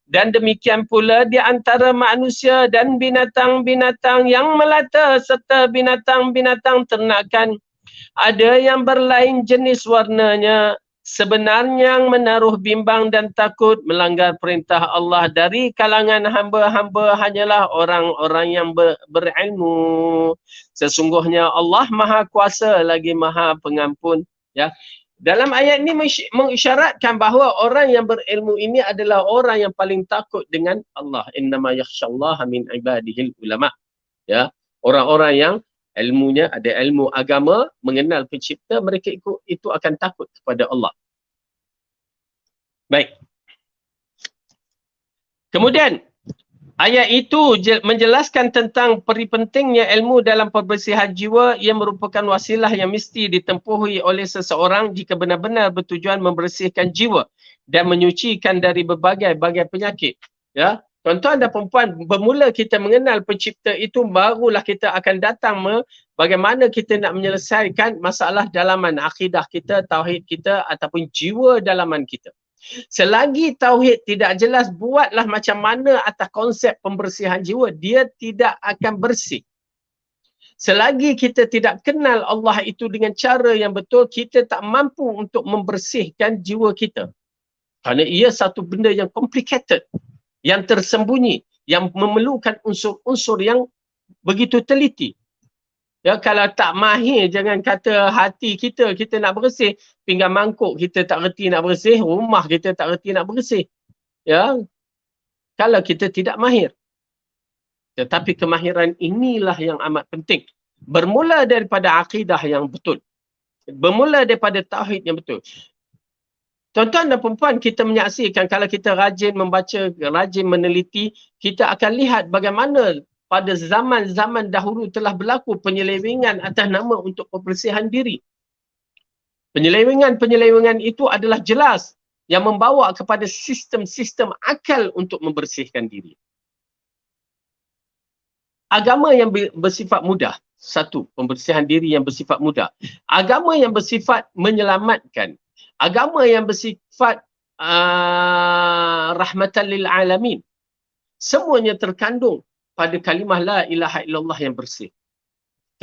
Dan demikian pula di antara manusia dan binatang-binatang yang melata serta binatang-binatang ternakan, ada yang berlain jenis warnanya. Sebenarnya yang menaruh bimbang dan takut melanggar perintah Allah dari kalangan hamba-hamba hanyalah orang-orang yang berilmu. Sesungguhnya Allah Maha Kuasa lagi Maha Pengampun. Ya. Dalam ayat ini mengisyaratkan bahawa orang yang berilmu ini adalah orang yang paling takut dengan Allah. Innama yakhshallaha min ibadihil ulama. Ya, orang-orang yang ilmunya ada ilmu agama, mengenal pencipta, mereka itu akan takut kepada Allah. Baik. Kemudian ayat itu menjelaskan tentang pentingnya ilmu dalam perbersihan jiwa yang merupakan wasilah yang mesti ditempuhi oleh seseorang jika benar-benar bertujuan membersihkan jiwa dan menyucikan dari berbagai-bagai penyakit. Ya, tuan-tuan dan puan-puan, bermula kita mengenal pencipta itu, barulah kita akan datang bagaimana kita nak menyelesaikan masalah dalaman akidah kita, tauhid kita ataupun jiwa dalaman kita. Selagi tauhid tidak jelas, buatlah macam mana atas konsep pembersihan jiwa, dia tidak akan bersih. Selagi kita tidak kenal Allah itu dengan cara yang betul, kita tak mampu untuk membersihkan jiwa kita. Kerana ia satu benda yang complicated, yang tersembunyi, yang memerlukan unsur-unsur yang begitu teliti. Ya, kalau tak mahir, jangan kata hati kita nak bersih, pinggan mangkuk kita tak reti nak bersih, rumah kita tak reti nak bersih. Ya, kalau kita tidak mahir. Tetapi kemahiran inilah yang amat penting. Bermula daripada akidah yang betul. Bermula daripada tauhid yang betul. Tuan-tuan dan puan-puan, kita menyaksikan kalau kita rajin membaca, rajin meneliti, kita akan lihat bagaimana pada zaman-zaman dahulu telah berlaku penyelewengan atas nama untuk pembersihan diri. Penyelewengan itu adalah jelas yang membawa kepada sistem-sistem akal untuk membersihkan diri. Agama yang bersifat mudah. Satu, pembersihan diri yang bersifat mudah. Agama yang bersifat menyelamatkan. Agama yang bersifat rahmatan lil alamin. Semuanya terkandung pada kalimah la ilaha illallah yang bersih.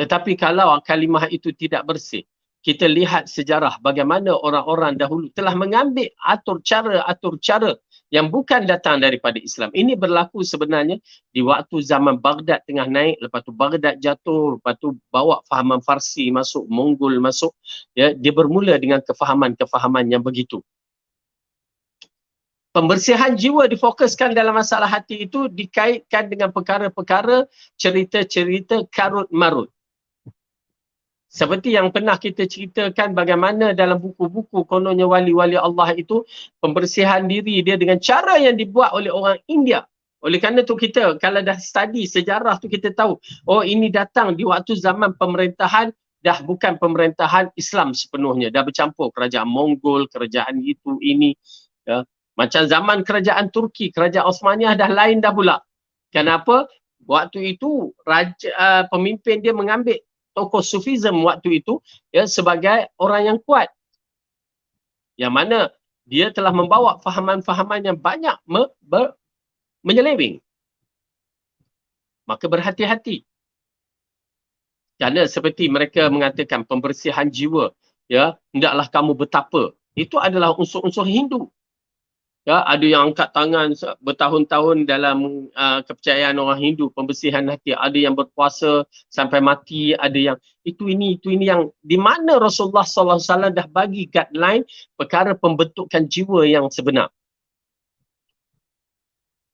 Tetapi kalau kalimah itu tidak bersih, kita lihat sejarah bagaimana orang-orang dahulu telah mengambil atur cara yang bukan datang daripada Islam. Ini berlaku sebenarnya di waktu zaman Baghdad tengah naik, lepas tu Baghdad jatuh, lepas tu bawa fahaman Farsi masuk, Mongol masuk, ya, dia bermula dengan kefahaman-kefahaman yang begitu. Pembersihan jiwa difokuskan dalam masalah hati itu dikaitkan dengan perkara-perkara, cerita-cerita karut marut. Seperti yang pernah kita ceritakan bagaimana dalam buku-buku kononnya wali-wali Allah itu pembersihan diri dia dengan cara yang dibuat oleh orang India. Oleh kerana tu kita kalau dah study sejarah tu kita tahu, oh ini datang di waktu zaman pemerintahan dah bukan pemerintahan Islam sepenuhnya, dah bercampur kerajaan Mongol, kerajaan itu ini, ya. Macam zaman kerajaan Turki, kerajaan Osmaniyah dah lain dah pula. Kenapa? Waktu itu pemimpin dia mengambil tokoh Sufism waktu itu, ya, sebagai orang yang kuat. Yang mana dia telah membawa fahaman-fahaman yang banyak menyeleweng. Maka berhati-hati. Kerana seperti mereka mengatakan pembersihan jiwa, ya, hendaklah kamu bertapa. Itu adalah unsur-unsur Hindu. Ya, ada yang angkat tangan bertahun-tahun dalam kepercayaan orang Hindu, pembersihan hati. Ada yang berpuasa sampai mati, ada yang itu ini yang di mana Rasulullah SAW dah bagi guideline perkara pembentukan jiwa yang sebenar.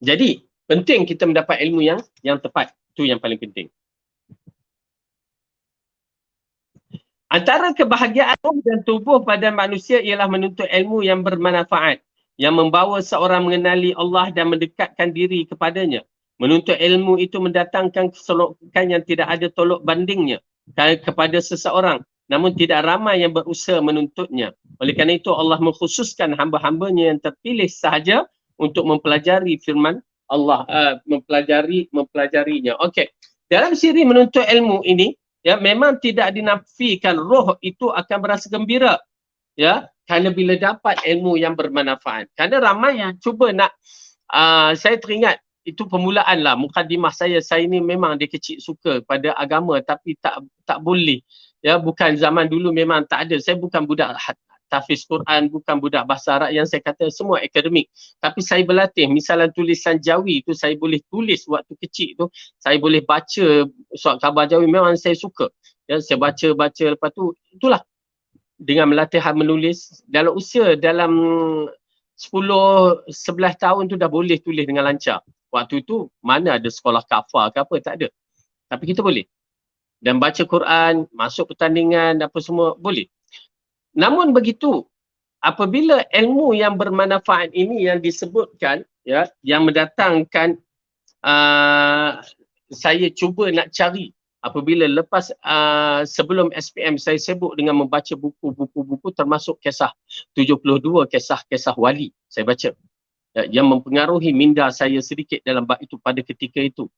Jadi, penting kita mendapat ilmu yang tepat. Itu yang paling penting. Antara kebahagiaan dan tubuh pada manusia ialah menuntut ilmu yang bermanfaat, yang membawa seorang mengenali Allah dan mendekatkan diri kepadanya. Menuntut ilmu itu mendatangkan keseronokan yang tidak ada tolok bandingnya kepada seseorang, namun tidak ramai yang berusaha menuntutnya. Oleh kerana itu Allah mengkhususkan hamba-hambanya yang terpilih sahaja untuk mempelajari firman Allah, mempelajarinya. Okey. Dalam siri menuntut ilmu ini, ya, memang tidak dinafikan roh itu akan berasa gembira, ya, kerana bila dapat ilmu yang bermanfaat. Kerana ramai yang cuba nak, saya teringat itu permulaan lah, mukadimah saya ni memang dia kecil suka pada agama tapi tak boleh, ya, bukan zaman dulu memang tak ada. Saya bukan budak tahfiz Quran, bukan budak bahasa Arab yang saya kata semua akademik, tapi saya berlatih. Misalnya tulisan Jawi tu saya boleh tulis waktu kecil tu, saya boleh baca surat khabar Jawi, memang saya suka, ya, saya baca lepas tu itulah dengan latihan menulis dalam usia dalam 10-11 tahun tu dah boleh tulis dengan lancar. Waktu itu mana ada sekolah kafar ke apa, tak ada. Tapi kita boleh. Dan baca Quran, masuk pertandingan apa semua boleh. Namun begitu, apabila ilmu yang bermanfaat ini yang disebutkan, ya, yang mendatangkan, saya cuba nak cari apabila lepas sebelum SPM saya sibuk dengan membaca buku-buku termasuk kisah 72 kisah wali saya baca, ya, yang mempengaruhi minda saya sedikit dalam bab itu pada ketika itu.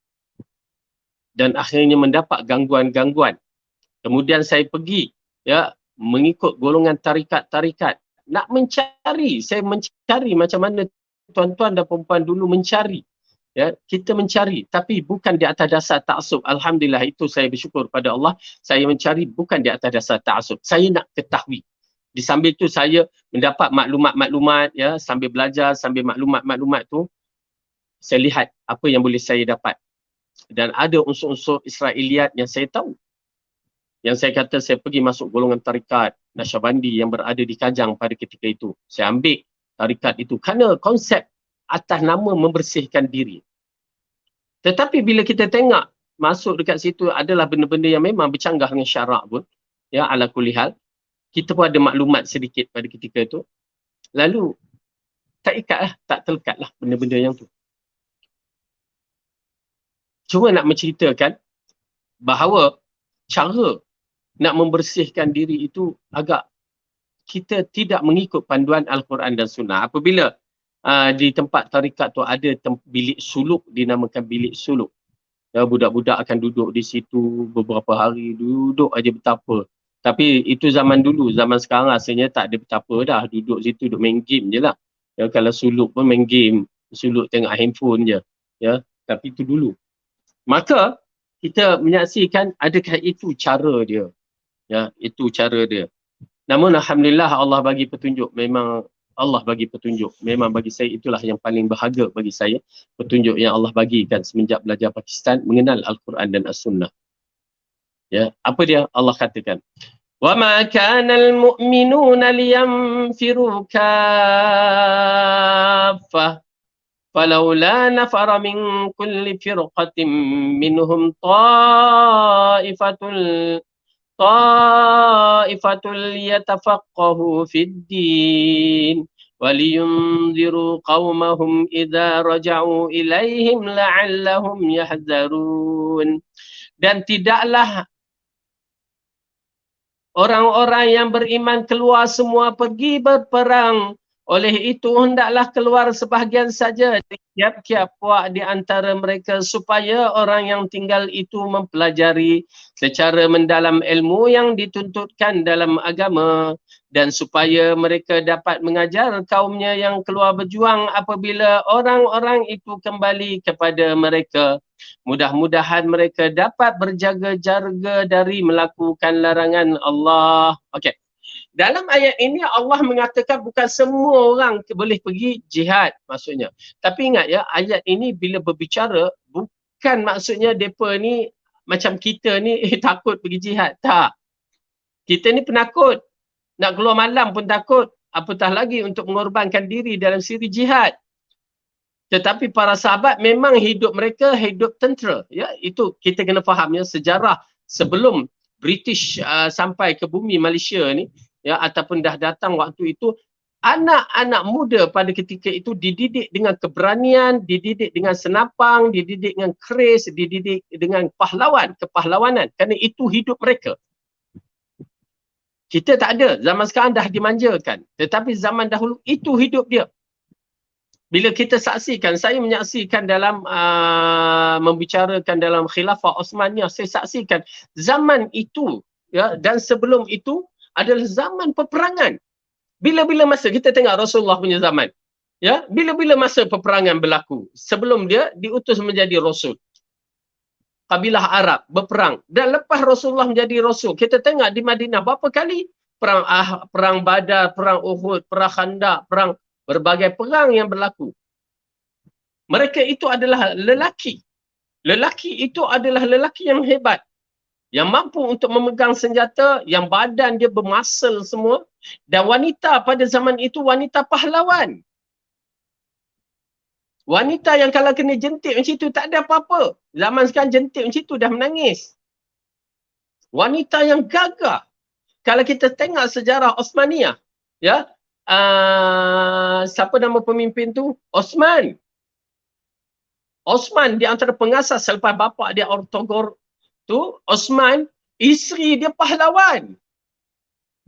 Dan akhirnya mendapat gangguan-gangguan. Kemudian saya pergi, ya, mengikut golongan tarikat-tarikat. Nak mencari, saya mencari macam mana tuan-tuan dan perempuan dulu mencari. Ya, kita mencari, tapi bukan di atas dasar ta'asub. Alhamdulillah, itu saya bersyukur pada Allah. Saya mencari bukan di atas dasar ta'asub. Saya nak ketahui. Di sambil tu saya mendapat maklumat-maklumat, ya, sambil belajar, sambil maklumat-maklumat tu, saya lihat apa yang boleh saya dapat. Dan ada unsur-unsur Israiliyat yang saya tahu. Yang saya kata saya pergi masuk golongan tarikat Naqsyabandi yang berada di Kajang pada ketika itu. Saya ambil tarikat itu kerana konsep atas nama membersihkan diri. Tetapi bila kita tengok masuk dekat situ adalah benda-benda yang memang bercanggah dengan syarak pun, ya, ala kulli hal, kita pun ada maklumat sedikit pada ketika itu. Lalu tak terlekat lah benda-benda yang tu. Cuma nak menceritakan bahawa cara nak membersihkan diri itu agak kita tidak mengikut panduan Al-Quran dan Sunnah. Apabila di tempat tarikat tu ada bilik suluk, dinamakan bilik suluk. Ya, budak-budak akan duduk di situ beberapa hari, duduk aja betapa. Tapi itu zaman dulu, zaman sekarang rasanya tak ada betapa dah. Duduk situ, duduk main game je lah. Ya, kalau suluk pun main game, suluk tengok handphone je. Ya, tapi itu dulu. Maka kita menyaksikan adakah itu cara dia. Ya, itu cara dia. Namun alhamdulillah Allah bagi petunjuk, memang Allah bagi petunjuk. Memang bagi saya itulah yang paling berharga bagi saya. Petunjuk yang Allah bagikan semenjak belajar Pakistan, mengenal Al-Quran dan As-Sunnah. Ya, apa dia? Allah katakan, وَمَا كَانَ الْمُؤْمِنُونَ لِيَنْفِرُوا كَافَّةً فَلَوْلَا نَفَرَ مِنْ كُلِّ فِرْقَةٍ مِّنْهُمْ طَائِفَةٌ لِيَتَفَقَّهُوا فِي الدِّينِ وَلِيُنْذِرُوا قَوْمَهُمْ إِذَا رَجَعُوا إِلَيْهِمْ لَعَلَّهُمْ يَحْذَرُونَ. Dan tidaklah orang-orang yang beriman keluar semua pergi berperang. Oleh itu hendaklah keluar sebahagian saja di tiap-tiap puak di antara mereka supaya orang yang tinggal itu mempelajari secara mendalam ilmu yang dituntutkan dalam agama dan supaya mereka dapat mengajar kaumnya yang keluar berjuang apabila orang-orang itu kembali kepada mereka. Mudah-mudahan mereka dapat berjaga-jaga dari melakukan larangan Allah. Okey. Dalam ayat ini Allah mengatakan bukan semua orang boleh pergi jihad maksudnya. Tapi ingat ya, ayat ini bila berbicara bukan maksudnya depa ni macam kita ni takut pergi jihad. Tak. Kita ni penakut. Nak keluar malam pun takut. Apatah lagi untuk mengorbankan diri dalam siri jihad. Tetapi para sahabat memang hidup mereka hidup tentera. Ya, itu kita kena faham ya, sejarah sebelum British sampai ke bumi Malaysia ni, ya, ataupun dah datang waktu itu, anak-anak muda pada ketika itu dididik dengan keberanian, dididik dengan senapang, dididik dengan keris, dididik dengan kepahlawanan. Kerana itu hidup mereka. Kita tak ada. Zaman sekarang dah dimanjakan. Tetapi zaman dahulu itu hidup dia. Bila kita saksikan, saya menyaksikan dalam membicarakan dalam khilafah Osmaniyah, saya saksikan zaman itu, ya, dan sebelum itu adalah zaman peperangan. Bila-bila masa kita tengok Rasulullah punya zaman, ya, bila-bila masa peperangan berlaku sebelum dia diutus menjadi rasul. Kabilah Arab berperang, dan lepas Rasulullah menjadi rasul, kita tengok di Madinah berapa kali perang Badar, perang Uhud, perang Khandaq, perang berbagai perang yang berlaku. Mereka itu adalah lelaki. Lelaki itu adalah lelaki yang hebat. Yang mampu untuk memegang senjata, yang badan dia bermasal semua. Dan wanita pada zaman itu wanita pahlawan. Wanita yang kalau kena jentik macam itu tak ada apa-apa. Zaman sekarang jentik macam itu dah menangis. Wanita yang gagah. Kalau kita tengok sejarah Osmaniyah, ya, siapa nama pemimpin tu? Osman di antara pengasas selepas bapa dia Ortogor tu, Osman, isteri dia pahlawan.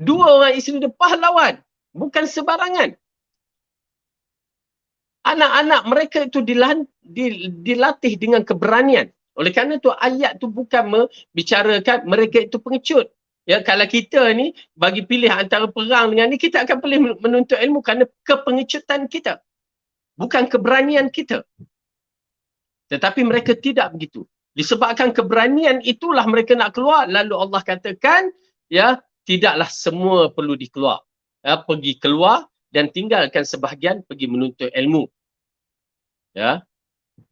2 orang isteri dia pahlawan. Bukan sebarangan. Anak-anak mereka itu dilatih dengan keberanian. Oleh kerana itu ayat tu bukan membicarakan mereka itu pengecut. Ya, kalau kita ni bagi pilih antara perang dengan ni, kita akan pilih menuntut ilmu kerana kepengecutan kita. Bukan keberanian kita. Tetapi mereka tidak begitu. Disebabkan keberanian itulah mereka nak keluar. Lalu Allah katakan, ya, tidaklah semua perlu dikeluar. Ya, pergi keluar dan tinggalkan sebahagian pergi menuntut ilmu. Ya,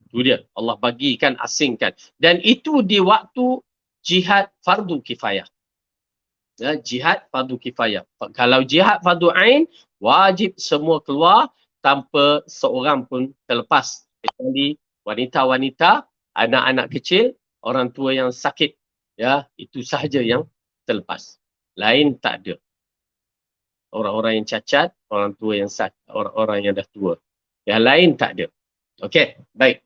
itu dia. Allah bagikan, asingkan. Dan itu di waktu jihad fardu kifayah. Ya, jihad fardu kifayah. Kalau jihad fardu ain, wajib semua keluar tanpa seorang pun terlepas. Kecuali wanita-wanita, anak-anak kecil, orang tua yang sakit, ya, itu sahaja yang terlepas. Lain tak ada. Orang-orang yang cacat, orang tua yang sakit, orang-orang yang dah tua. Yang lain tak ada. Okey, baik.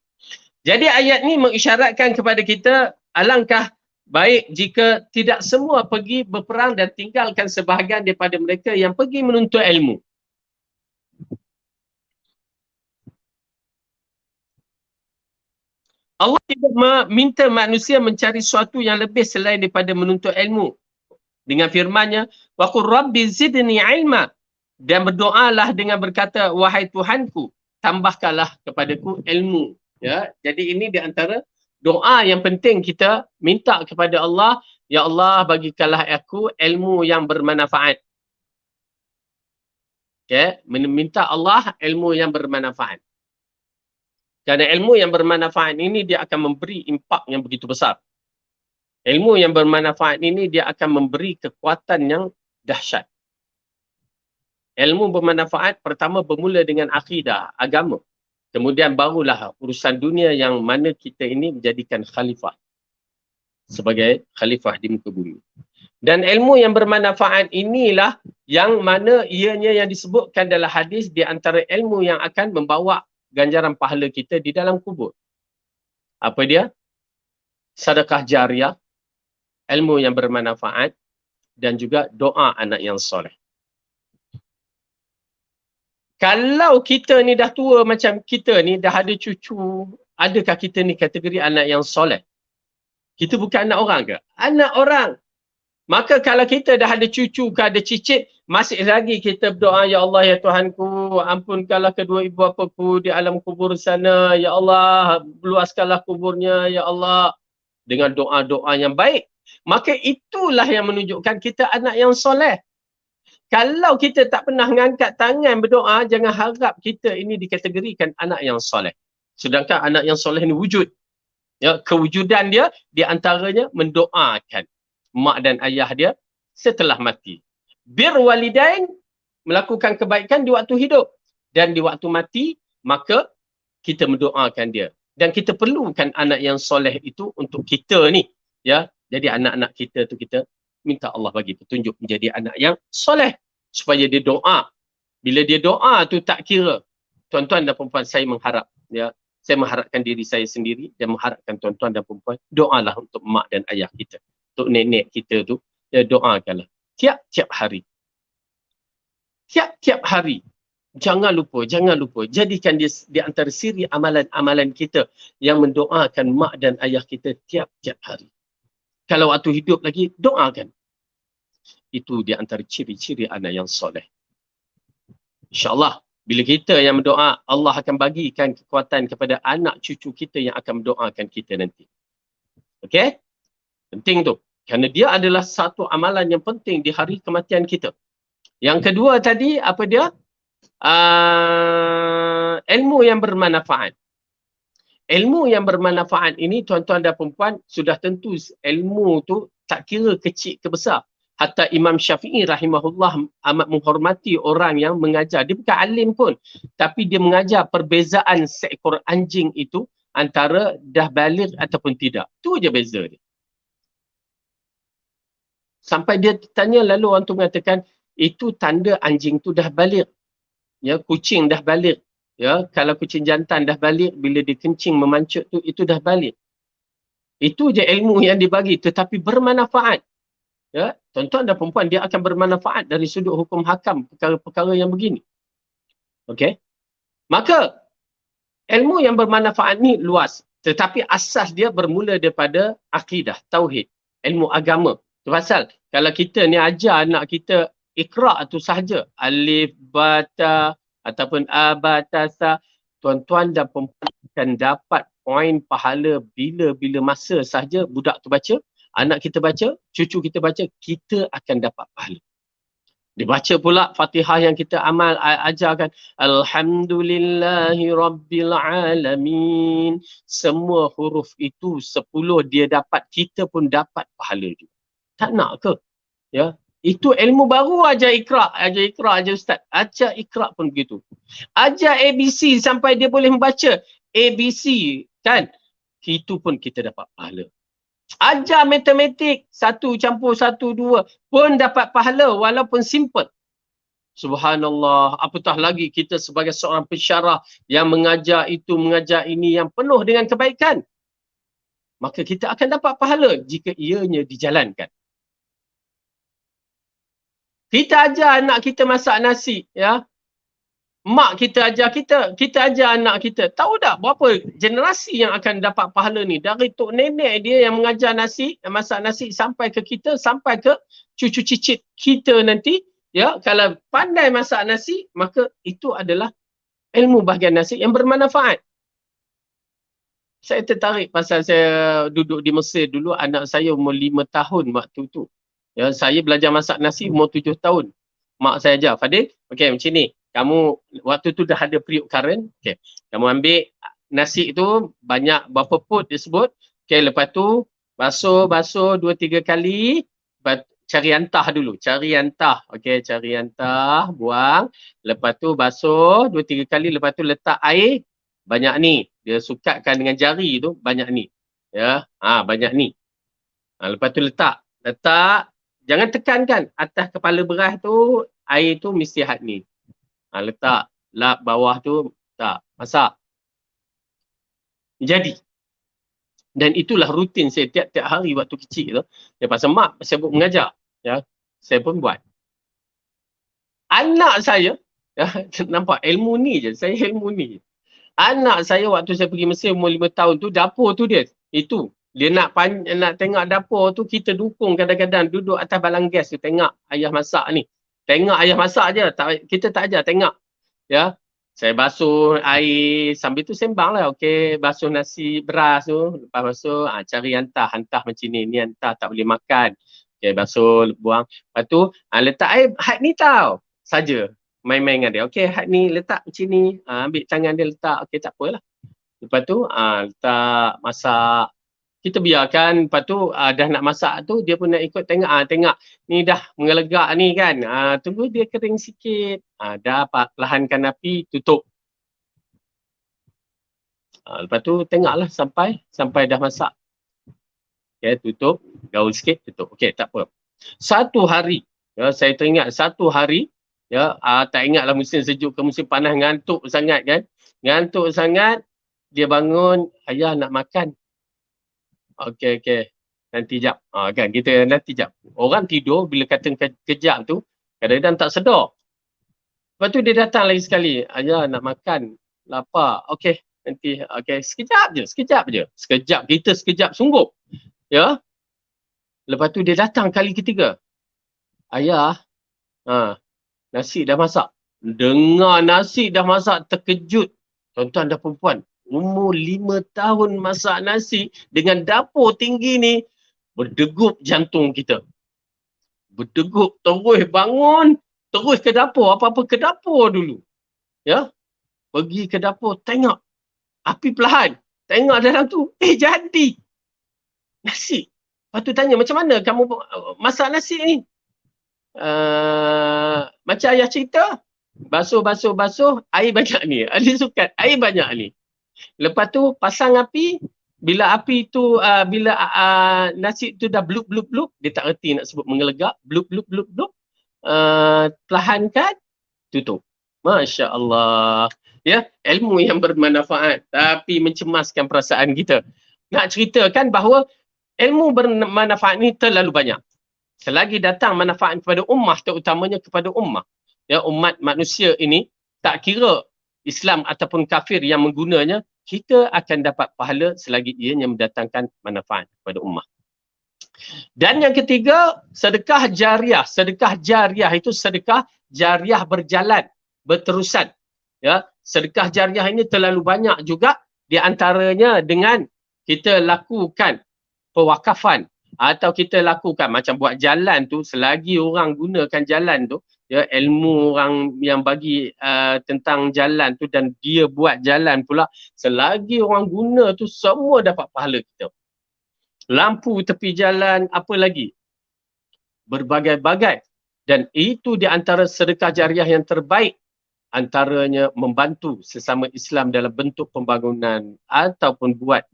Jadi ayat ni mengisyaratkan kepada kita, alangkah baik jika tidak semua pergi berperang dan tinggalkan sebahagian daripada mereka yang pergi menuntut ilmu. Allah tidak meminta manusia mencari sesuatu yang lebih selain daripada menuntut ilmu. Dengan firman-Nya, wa qur rabbi zidni ilma, dan berdoalah dengan berkata, wahai Tuhanku, tambahkanlah kepadaku ilmu. Ya, jadi ini di antara doa yang penting kita minta kepada Allah, ya Allah bagikanlah aku ilmu yang bermanfaat. Okay? Meminta Allah ilmu yang bermanfaat. Kerana ilmu yang bermanfaat ini dia akan memberi impak yang begitu besar. Ilmu yang bermanfaat ini dia akan memberi kekuatan yang dahsyat. Ilmu bermanfaat pertama bermula dengan akidah, agama. Kemudian barulah urusan dunia yang mana kita ini menjadikan khalifah. Sebagai khalifah di muka bumi. Dan ilmu yang bermanfaat inilah yang mana ianya yang disebutkan dalam hadis di antara ilmu yang akan membawa ganjaran pahala kita di dalam kubur. Apa dia? Sedekah jariah, ilmu yang bermanfaat dan juga doa anak yang soleh. Kalau kita ni dah tua macam kita ni, dah ada cucu, adakah kita ni kategori anak yang soleh? Kita bukan anak orang ke? Anak orang. Maka kalau kita dah ada cucu ke ada cicit, masih lagi kita berdoa, Ya Allah, Ya Tuhanku, ampunkanlah kedua ibu bapaku di alam kubur sana. Ya Allah, luaskanlah kuburnya, Ya Allah. Dengan doa-doa yang baik. Maka itulah yang menunjukkan kita anak yang soleh. Kalau kita tak pernah mengangkat tangan berdoa, jangan harap kita ini dikategorikan anak yang soleh. Sedangkan anak yang soleh ini wujud. Ya, kewujudan dia di antaranya mendoakan mak dan ayah dia setelah mati. Bir walidain, melakukan kebaikan di waktu hidup. Dan di waktu mati, maka kita mendoakan dia. Dan kita perlukan anak yang soleh itu untuk kita ni. Ya, jadi anak-anak kita tu kita minta Allah bagi petunjuk menjadi anak yang soleh. Supaya dia doa. Bila dia doa tu tak kira. Tuan-tuan dan perempuan, saya mengharap. Ya, saya mengharapkan diri saya sendiri dan mengharapkan tuan-tuan dan perempuan, doalah untuk mak dan ayah kita. Untuk nenek kita tu, ya, doakanlah. Tiap-tiap hari. Tiap-tiap hari. Jangan lupa. Jadikan dia di antara siri amalan-amalan kita yang mendoakan mak dan ayah kita tiap-tiap hari. Kalau waktu hidup lagi, doakan. Itu di antara ciri-ciri anak yang soleh. InsyaAllah, bila kita yang berdoa, Allah akan bagikan kekuatan kepada anak cucu kita yang akan mendoakan kita nanti. Okey? Penting tu. Kerana dia adalah satu amalan yang penting di hari kematian kita. Yang kedua tadi, apa dia? Ilmu yang bermanfaat. Ilmu yang bermanfaat ini, tuan-tuan dan perempuan, sudah tentu ilmu tu tak kira kecil ke besar. Hatta Imam Syafi'i rahimahullah amat menghormati orang yang mengajar. Dia bukan alim pun. Tapi dia mengajar perbezaan seekor anjing itu antara dah balik ataupun tidak. Itu je beza dia. Sampai dia tanya, lalu orang tu mengatakan, itu tanda anjing tu dah balik. Ya, kucing dah balik. Ya, kalau kucing jantan dah balik, bila dia kencing memancut tu, itu dah balik. Itu je ilmu yang dibagi, tetapi bermanfaat. Ya, tuan-tuan dan perempuan, dia akan bermanfaat dari sudut hukum hakam perkara-perkara yang begini. Okey? Maka ilmu yang bermanfaat ni luas, tetapi asas dia bermula daripada akidah, tauhid, ilmu agama. Tu pasal kalau kita ni ajar anak kita Iqra' tu sahaja, alif, bata ataupun abatasa, tuan-tuan dan perempuan akan dapat poin pahala bila-bila masa sahaja budak tu baca, anak kita baca, cucu kita baca, kita akan dapat pahala. Dibaca pula Fatihah yang kita ajarkan, Alhamdulillahi Rabbil Alamin. Semua huruf itu 10 dia dapat, kita pun dapat pahala juga. Tak nak ke? Ya, itu ilmu baru. Ajar Iqra', ajar Ustaz. Ajar Iqra' pun begitu. Ajar ABC sampai dia boleh membaca ABC, kan? Itu pun kita dapat pahala. Ajar matematik 1 campur 1, 2 pun dapat pahala walaupun simple. Subhanallah, apatah lagi kita sebagai seorang pensyarah yang mengajar itu, mengajar ini yang penuh dengan kebaikan. Maka kita akan dapat pahala jika ianya dijalankan. Kita ajar anak kita masak nasi, ya. Mak kita ajar kita ajar anak kita. Tahu tak berapa generasi yang akan dapat pahala ni? Dari tok nenek dia yang mengajar nasi, yang masak nasi sampai ke kita, sampai ke cucu cicit kita nanti, ya. Kalau pandai masak nasi, maka itu adalah ilmu bahagian nasi yang bermanfaat. Saya tertarik pasal saya duduk di Mesir dulu, anak saya umur 5 tahun waktu tu. Ya, saya belajar masak nasi umur 7 tahun. Mak saya ajar, Fadil, okey macam ni. kamu waktu tu dah ada periuk current, okey. Kamu ambil nasi tu banyak berapa pot disebut. Okey, lepas tu basuh 2-3 kali, cari antah dulu, cari antah. Okey, cari antah, buang. Lepas tu basuh 2-3 kali, lepas tu letak air banyak ni. Dia sukatkan dengan jari tu banyak ni. Ya, banyak ni. Lepas tu letak, jangan tekankan atas kepala beras tu air tu mesti had ni. Letak lap bawah tu, tak masak. Jadi. Dan itulah rutin saya tiap-tiap hari waktu kecil tu. Ya, pasal mak saya buat mengajar. Ya, saya pun buat. Anak saya, ya, nampak ilmu ni je. Saya ilmu ni. Anak saya waktu saya pergi Mesir umur 5 tahun tu, dapur tu dia. Itu. Dia nak tengok dapur tu, kita dukung kadang-kadang duduk atas balang gas tu. Tengok ayah masak ni. Tengok ayah masak je. Kita tak ajar, tengok. Ya. Saya basuh air, sambil tu sembang lah. Okey, basuh nasi beras tu. Lepas basuh, cari antah macam ni. Ni antah tak boleh makan. Okey, basuh, buang. Lepas tu, letak air, had ni tau. Saja. Main-main dengan dia. Okey, had ni letak macam ni. Ambil tangan dia letak. Okey, tak apalah. Lepas tu, letak masak. Kita biarkan, lepas tu dah nak masak tu, dia pun nak ikut tengok. Tengok, ni dah mengelegak ni kan. Tunggu dia kering sikit. Dah perlahankan api, tutup. Lepas tu tengoklah sampai dah masak. Okay, tutup, gaul sikit, tutup. Okay, tak apa. Satu hari, ya, saya teringat satu hari, ya, tak ingatlah musim sejuk ke musim panas, ngantuk sangat kan. Ngantuk sangat, dia bangun, ayah nak makan. Okey. Nanti jap. Kan kita nanti jap. Orang tidur bila kata kejap tu, kadang-kadang tak sedar. Lepas tu dia datang lagi sekali. Ayah nak makan. Lapar. Okey. Nanti. Okey. Sekejap je. Sekejap. Kita sekejap sungguh. Ya. Lepas tu dia datang kali ketiga. Ayah. Nasi dah masak. Dengar nasi dah masak, terkejut. Tuan-tuan dan perempuan. Umur 5 tahun masak nasi dengan dapur tinggi ni, berdegup jantung kita. Berdegup, terus bangun, terus ke dapur. Apa-apa ke dapur dulu. Ya, pergi ke dapur, tengok. Api perlahan. Tengok dalam tu, jadi. Nasi. Lepas tu tanya, macam mana kamu masak nasi ni? Macam ayah cerita, basuh, air banyak ni. Dia suka air banyak ni. Lepas tu pasang api, bila api tu, nasi tu dah blup, dia tak erti nak sebut mengelegak, blup, perlahankan, tutup. Masya Allah. Ya, ilmu yang bermanfaat tapi mencemaskan perasaan kita. Nak ceritakan bahawa ilmu bermanfaat ni terlalu banyak. Selagi datang manfaat kepada ummah, terutamanya kepada ummah, ya, umat manusia ini, tak kira Islam ataupun kafir yang menggunanya, kita akan dapat pahala selagi ianya mendatangkan manfaat kepada ummah. Dan yang ketiga, sedekah jariah. Sedekah jariah itu sedekah jariah berjalan, berterusan. Ya, sedekah jariah ini terlalu banyak juga, di antaranya dengan kita lakukan pewakafan atau kita lakukan macam buat jalan tu, selagi orang gunakan jalan tu, ya, ilmu orang yang bagi tentang jalan tu dan dia buat jalan pula, selagi orang guna tu semua dapat pahala kita. Lampu tepi jalan, apa lagi? Berbagai-bagai. Dan itu di antara sedekah jariah yang terbaik, antaranya membantu sesama Islam dalam bentuk pembangunan ataupun buat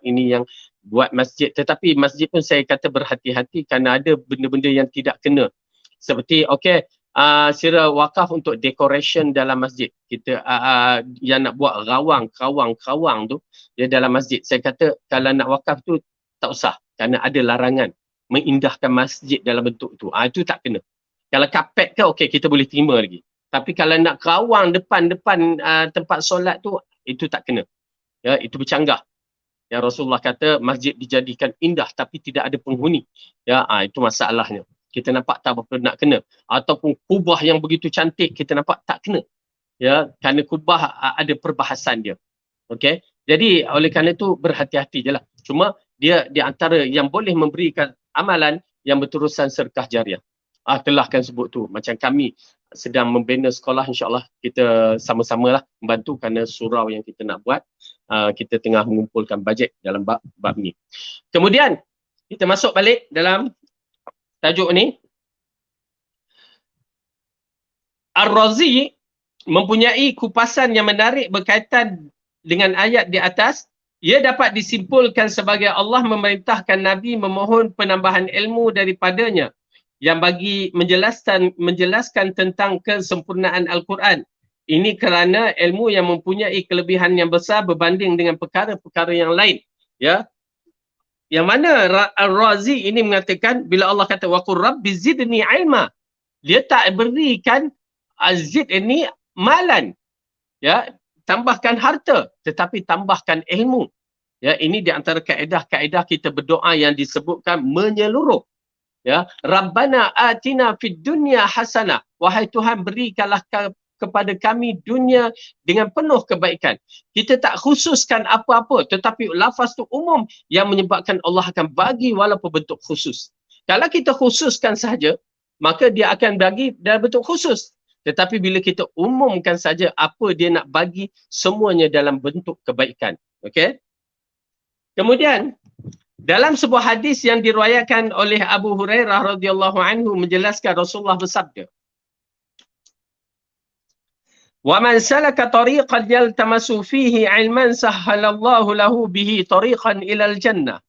ini yang buat masjid. Tetapi masjid pun saya kata berhati-hati kerana ada benda-benda yang tidak kena. Seperti sira wakaf untuk decoration dalam masjid. Kita yang nak buat rawang tu ya dalam masjid. Saya kata kalau nak wakaf tu tak usah kerana ada larangan mengindahkan masjid dalam bentuk tu. Itu tak kena. Kalau kapet ke okey, kita boleh terima lagi. Tapi kalau nak rawang depan tempat solat tu, itu tak kena. Ya, itu bercanggah. Ya, Rasulullah kata masjid dijadikan indah tapi tidak ada penghuni. Ya, itu masalahnya. Kita nampak tak berapa nak kena. Ataupun kubah yang begitu cantik, kita nampak tak kena. Ya, kerana kubah ada perbahasan dia. Okey. Jadi oleh kerana itu berhati-hati je lah. Cuma dia di antara yang boleh memberikan amalan yang berterusan sedekah jariah. Telah kan sebut tu. Macam kami sedang membina sekolah, insyaAllah kita sama-sama lah membantu kerana surau yang kita nak buat. Kita tengah mengumpulkan bajet dalam bab ni. Kemudian kita masuk balik dalam tajuk ni. Ar-Razi mempunyai kupasan yang menarik berkaitan dengan ayat di atas. Ia dapat disimpulkan sebagai Allah memerintahkan Nabi memohon penambahan ilmu daripadanya yang bagi menjelaskan tentang kesempurnaan Al-Quran. Ini kerana ilmu yang mempunyai kelebihan yang besar berbanding dengan perkara-perkara yang lain. Ya. Yang mana Ar-Razi ini mengatakan bila Allah kata wa qur rabbi zidni ilma, dia tak berikan azid ini malan, ya, tambahkan harta, tetapi tambahkan ilmu. Ya, ini di antara kaedah-kaedah kita berdoa yang disebutkan menyeluruh. Ya, Rabbana atina fid dunya hasanah. Wahai Tuhan, berikanlah kepada kami dunia dengan penuh kebaikan. Kita tak khususkan apa-apa, tetapi lafaz tu umum yang menyebabkan Allah akan bagi walaupun bentuk khusus. Kalau kita khususkan sahaja, maka dia akan bagi dalam bentuk khusus. Tetapi bila kita umumkan saja apa dia nak bagi, semuanya dalam bentuk kebaikan. Okey? Kemudian dalam sebuah hadis yang diriwayatkan oleh Abu Hurairah radhiyallahu anhu menjelaskan Rasulullah bersabda, "Wa man salaka tariqan yaltamasu fihi 'ilman sahhalallahu lahu bihi tariqan ilal jannah."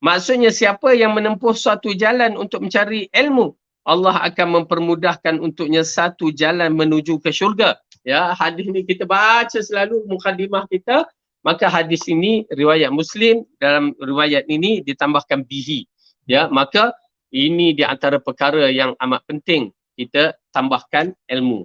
Maksudnya siapa yang menempuh suatu jalan untuk mencari ilmu, Allah akan mempermudahkan untuknya satu jalan menuju ke syurga. Ya, hadis ni kita baca selalu mukadimah kita. Maka hadis ini riwayat Muslim, dalam riwayat ini ditambahkan bihi. Ya, maka ini di antara perkara yang amat penting kita tambahkan ilmu.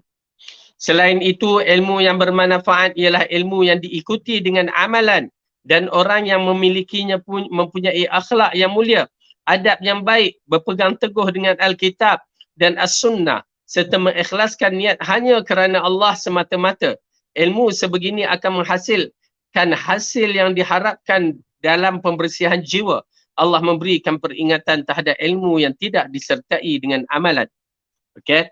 Selain itu, ilmu yang bermanfaat ialah ilmu yang diikuti dengan amalan, dan orang yang memilikinya pun mempunyai akhlak yang mulia, adab yang baik, berpegang teguh dengan Alkitab dan As-Sunnah, serta mengikhlaskan niat hanya kerana Allah semata-mata. Ilmu sebegini akan menghasilkan hasil yang diharapkan dalam pembersihan jiwa. Allah memberikan peringatan terhadap ilmu yang tidak disertai dengan amalan. Okey.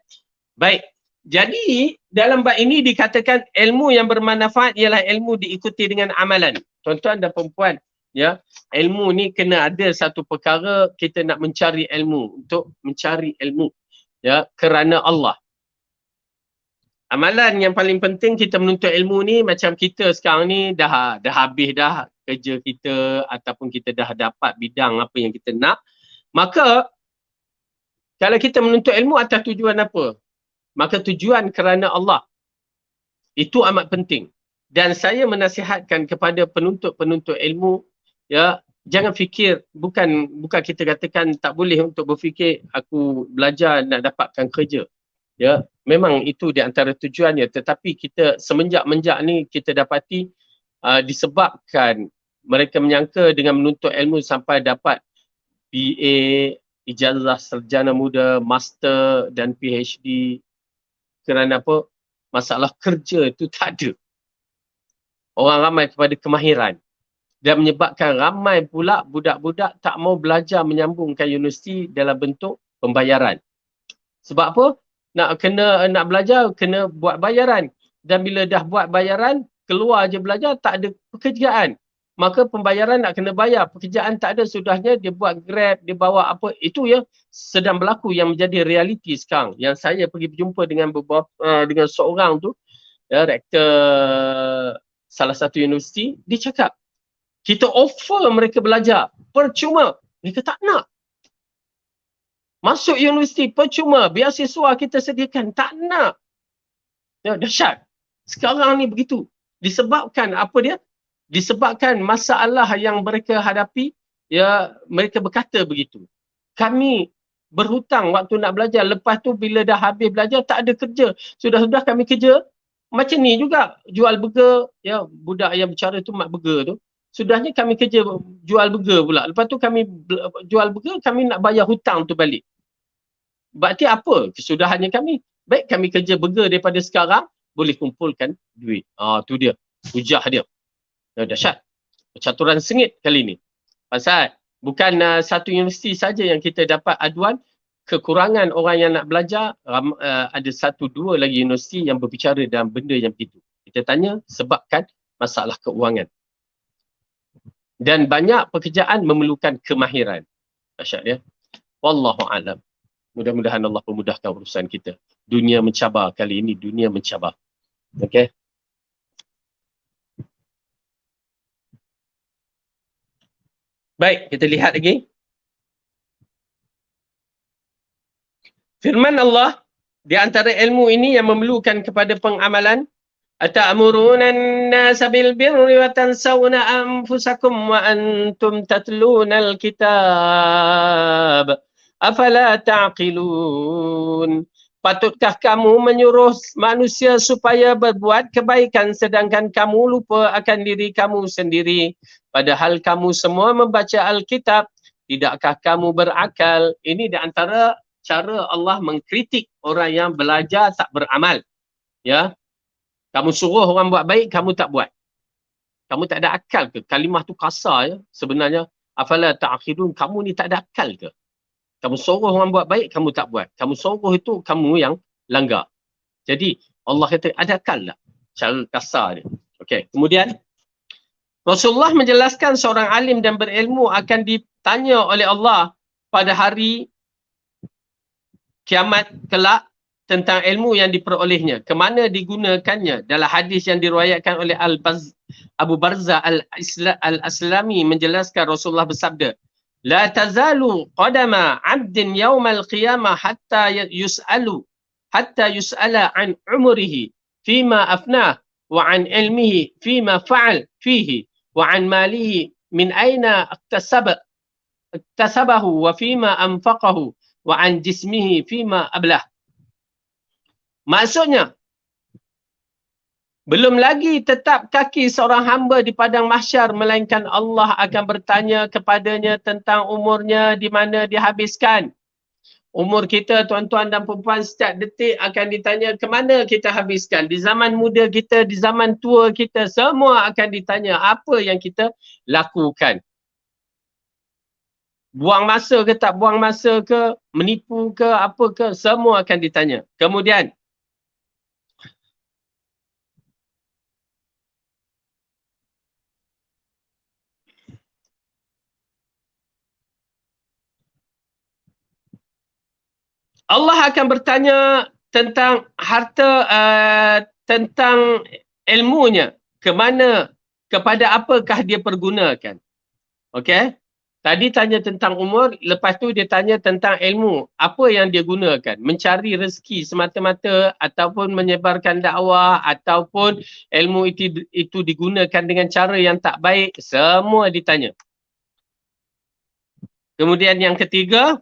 Baik. Jadi dalam bab ini dikatakan ilmu yang bermanfaat ialah ilmu diikuti dengan amalan. Tuan-tuan dan puan-puan, ya, ilmu ni kena ada satu perkara, kita nak mencari ilmu, untuk mencari ilmu, ya, kerana Allah. Amalan yang paling penting kita menuntut ilmu ni, macam kita sekarang ni dah habis dah kerja kita ataupun kita dah dapat bidang apa yang kita nak. Maka kalau kita menuntut ilmu atas tujuan apa? Maka tujuan kerana Allah. Itu amat penting. Dan saya menasihatkan kepada penuntut-penuntut ilmu, ya, jangan fikir, bukan kita katakan tak boleh untuk berfikir aku belajar nak dapatkan kerja. Ya, memang itu di antara tujuannya, tetapi kita semenjak-menjak ni kita dapati disebabkan mereka menyangka dengan menuntut ilmu sampai dapat BA, ijazah sarjana muda, master dan PhD, kerana apa? Masalah kerja itu tak ada. Orang ramai kepada kemahiran, dan menyebabkan ramai pula budak-budak tak mau belajar menyambungkan universiti dalam bentuk pembayaran. Sebab apa? Nak belajar kena buat bayaran, dan bila dah buat bayaran keluar je belajar tak ada pekerjaan, maka pembayaran nak kena bayar, pekerjaan tak ada, sudahnya dia buat Grab, dia bawa apa. Itu ya sedang berlaku yang menjadi realiti sekarang. Yang saya pergi berjumpa dengan dengan seorang tu, ya, rektor salah satu universiti, dia cakap kita offer mereka belajar percuma, mereka tak nak. Masuk universiti percuma, beasiswa kita sediakan, tak nak. Ya, dahsyat. Sekarang ni begitu. Disebabkan apa dia? Disebabkan masalah yang mereka hadapi, ya, mereka berkata begitu. Kami berhutang waktu nak belajar, lepas tu bila dah habis belajar tak ada kerja. Sudah-sudah kami kerja macam ni juga, jual burger, ya, budak yang bercara tu mak burger tu. Sudahnya kami kerja jual burger pula. Lepas tu kami jual burger, kami nak bayar hutang tu balik. Berarti apa kesudahannya kami? Baik kami kerja burger daripada sekarang, boleh kumpulkan duit. Tu dia. Hujah dia. Dahsyat. Percaturan sengit kali ni. Pasal bukan satu universiti saja yang kita dapat aduan, kekurangan orang yang nak belajar, ada 1-2 lagi universiti yang berbicara dalam benda yang begitu. Kita tanya sebabkan masalah keuangan. Dan banyak pekerjaan memerlukan kemahiran. Dahsyat dia. Wallahu a'lam. Mudah-mudahan Allah memudahkan urusan kita. Dunia mencabar kali ini, dunia mencabar. Okey. Baik, kita lihat lagi. Firman Allah, di antara ilmu ini yang memerlukan kepada pengamalan, أَتَأْمُرُونَ النَّاسَ بِالْبِرِّ وَتَنْسَوْنَ أَنفُسَكُمْ وَأَنْتُمْ تَتْلُونَ الْكِتَابَ أَفَلَا تَعْقِلُونَ. Patutkah kamu menyuruh manusia supaya berbuat kebaikan sedangkan kamu lupa akan diri kamu sendiri, padahal kamu semua membaca Alkitab, tidakkah kamu berakal? Ini di antara cara Allah mengkritik orang yang belajar tak beramal. Ya, kamu suruh orang buat baik, kamu tak buat. Kamu tak ada akal ke? Kalimah tu kasar ya. Sebenarnya, afala ta'khidun, kamu ni tak ada akal ke? Kamu suruh orang buat baik, kamu tak buat. Kamu suruh itu, kamu yang langgar. Jadi, Allah kata, ada akal tak? Cara kasar dia. Okey, kemudian, Rasulullah menjelaskan seorang alim dan berilmu akan ditanya oleh Allah pada hari kiamat kelak tentang ilmu yang diperolehnya, ke mana digunakannya. Dalam hadis yang diriwayatkan oleh Abu Barzah Al-Aslami menjelaskan Rasulullah bersabda, La tazalu qadama 'abdin yawmal qiyamah hatta yus'ala an umrihi fima afnah wa an ilmihi fima fa'al fihi wa an malihi min aina iktasabahu wa fima anfaqahu wa an jismihi fima ablah. Maksudnya, belum lagi tetap kaki seorang hamba di padang mahsyar, melainkan Allah akan bertanya kepadanya tentang umurnya, di mana dihabiskan. Umur kita, tuan-tuan dan puan-puan, setiap detik akan ditanya ke mana kita habiskan. Di zaman muda kita, di zaman tua kita, semua akan ditanya apa yang kita lakukan. Buang masa ke tak buang masa ke, menipu ke apa ke, semua akan ditanya. Kemudian, Allah akan bertanya tentang harta, tentang ilmunya. Ke mana, kepada apakah dia pergunakan. Okey? Tadi tanya tentang umur, lepas tu dia tanya tentang ilmu. Apa yang dia gunakan? Mencari rezeki semata-mata, ataupun menyebarkan dakwah, ataupun ilmu itu digunakan dengan cara yang tak baik. Semua ditanya. Kemudian yang ketiga,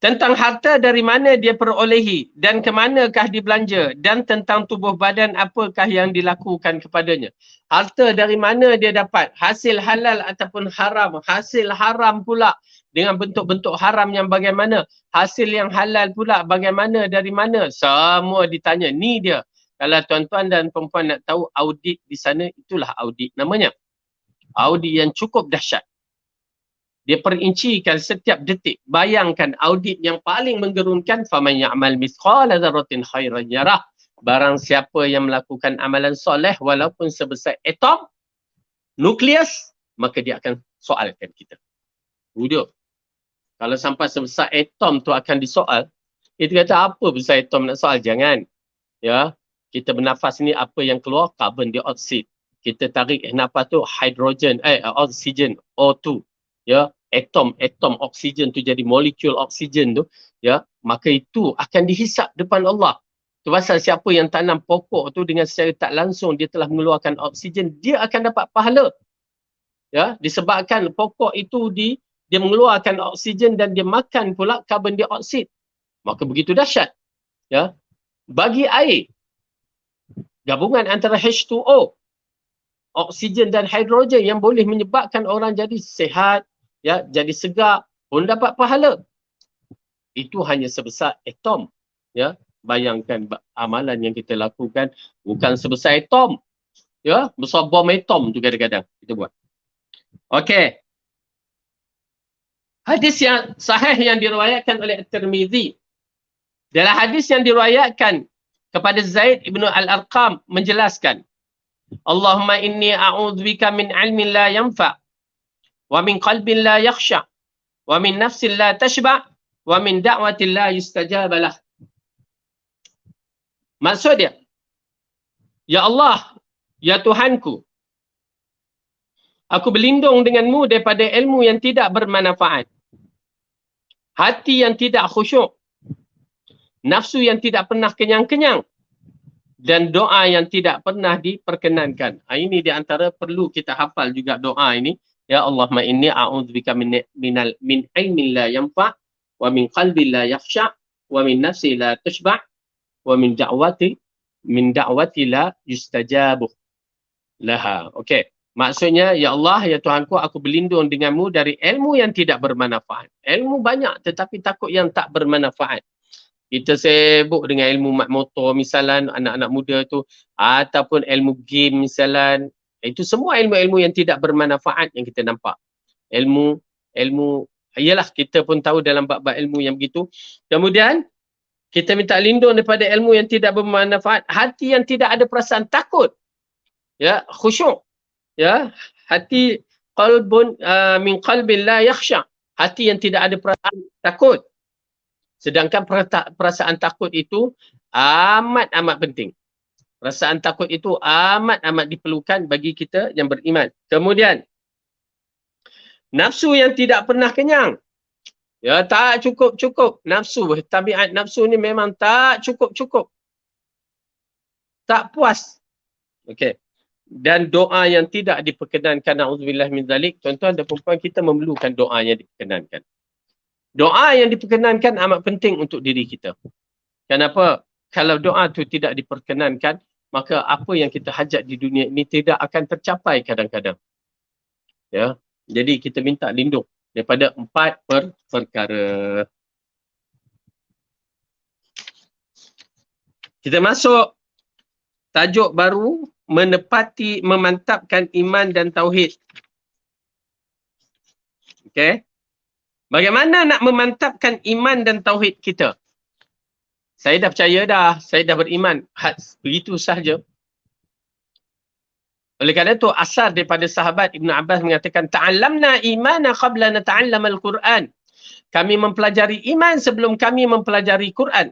tentang harta dari mana dia perolehi dan ke manakah dibelanja, dan tentang tubuh badan apakah yang dilakukan kepadanya. Harta dari mana dia dapat, hasil halal ataupun haram, hasil haram pula dengan bentuk-bentuk haram yang bagaimana, hasil yang halal pula bagaimana, dari mana, semua ditanya. Ni dia. Kalau tuan-tuan dan perempuan nak tahu audit di sana, itulah audit namanya. Audit yang cukup dahsyat. Dia perincikan setiap detik. Bayangkan audit yang paling menggerunkan, faman ya'mal mithqala dzarratin khairan yarah. Barang siapa yang melakukan amalan soleh walaupun sebesar atom nukleus, maka dia akan soalkan kita. Udah. Kalau sampai sebesar atom tu akan disoal, kita kata apa besar atom nak soal? Jangan. Ya, kita bernafas ni apa yang keluar? Carbon dioxide. Kita tarik nafas tu hydrogen, oxygen, O2. Ya, atom oksigen tu jadi molekul oksigen tu, ya, maka itu akan dihisap depan Allah. Tu pasal siapa yang tanam pokok tu dengan secara tak langsung dia telah mengeluarkan oksigen, dia akan dapat pahala. Ya, disebabkan pokok itu dia mengeluarkan oksigen dan dia makan pula karbon dioksida. Maka begitu dahsyat. Ya. Bagi air, gabungan antara H2O, oksigen dan hidrogen yang boleh menyebabkan orang jadi sihat, ya, jadi segar, pun dapat pahala. Itu hanya sebesar atom. Ya, bayangkan amalan yang kita lakukan bukan sebesar atom. Ya, besar bom atom tu kadang-kadang kita buat. Okey. Hadis yang sahih yang diriwayatkan oleh At-Tirmizi. Dalam hadis yang diriwayatkan kepada Zaid ibn Al-Arqam menjelaskan, Allahumma inni a'udzubika min ilmin la yanfa' wa min qalbin la yakhsha' wa min nafsin la tashba' wa min da'watin la yustajab lah. Maksud dia, ya Allah, ya Tuhanku, aku berlindung denganmu daripada ilmu yang tidak bermanfaat, hati yang tidak khusyuk, nafsu yang tidak pernah kenyang-kenyang, dan doa yang tidak pernah diperkenankan. Ini di antara perlu kita hafal juga doa ini. Ya Allahumma inni a'udzubika min ilmin la yanfa' wa min qalbin la yakhsha' wa min nafsi la tashba' wa min da'wati la yustajabu laha. Okey. Maksudnya, ya Allah, ya Tuhanku, aku berlindung denganmu dari ilmu yang tidak bermanfaat. Ilmu banyak tetapi takut yang tak bermanfaat. Kita sibuk dengan ilmu mat motor misalan, anak-anak muda tu, ataupun ilmu game misalan. Itu semua ilmu-ilmu yang tidak bermanfaat yang kita nampak. Ilmu, ialah kita pun tahu dalam bab-bab ilmu yang begitu. Kemudian, kita minta lindung daripada ilmu yang tidak bermanfaat, hati yang tidak ada perasaan takut, ya, khusyuk, ya, hati qalbun min qalbin la yakhsha', hati yang tidak ada perasaan takut. Sedangkan perasaan takut itu amat-amat penting. Perasaan takut itu amat-amat diperlukan bagi kita yang beriman. Kemudian, nafsu yang tidak pernah kenyang. Ya, tak cukup-cukup. Nafsu, tabiat nafsu ni memang tak cukup-cukup. Tak puas. Okey. Dan doa yang tidak diperkenankan, na'udzubillah min zalik. Tuan-tuan dan perempuan, kita memerlukan doa yang diperkenankan. Doa yang diperkenankan amat penting untuk diri kita. Kenapa? Kalau doa tu tidak diperkenankan, maka apa yang kita hajat di dunia ini tidak akan tercapai kadang-kadang. Ya, jadi kita minta lindung daripada 4 perkara. Kita masuk tajuk baru, memantapkan iman dan tauhid. Okey. Bagaimana nak memantapkan iman dan tauhid kita? Saya dah percaya dah, saya dah beriman. Begitu sahaja. Oleh kerana itu, asar daripada sahabat Ibn Abbas mengatakan, ta'allamna imana qabla nata'allam al-Quran. Kami mempelajari iman sebelum kami mempelajari Quran.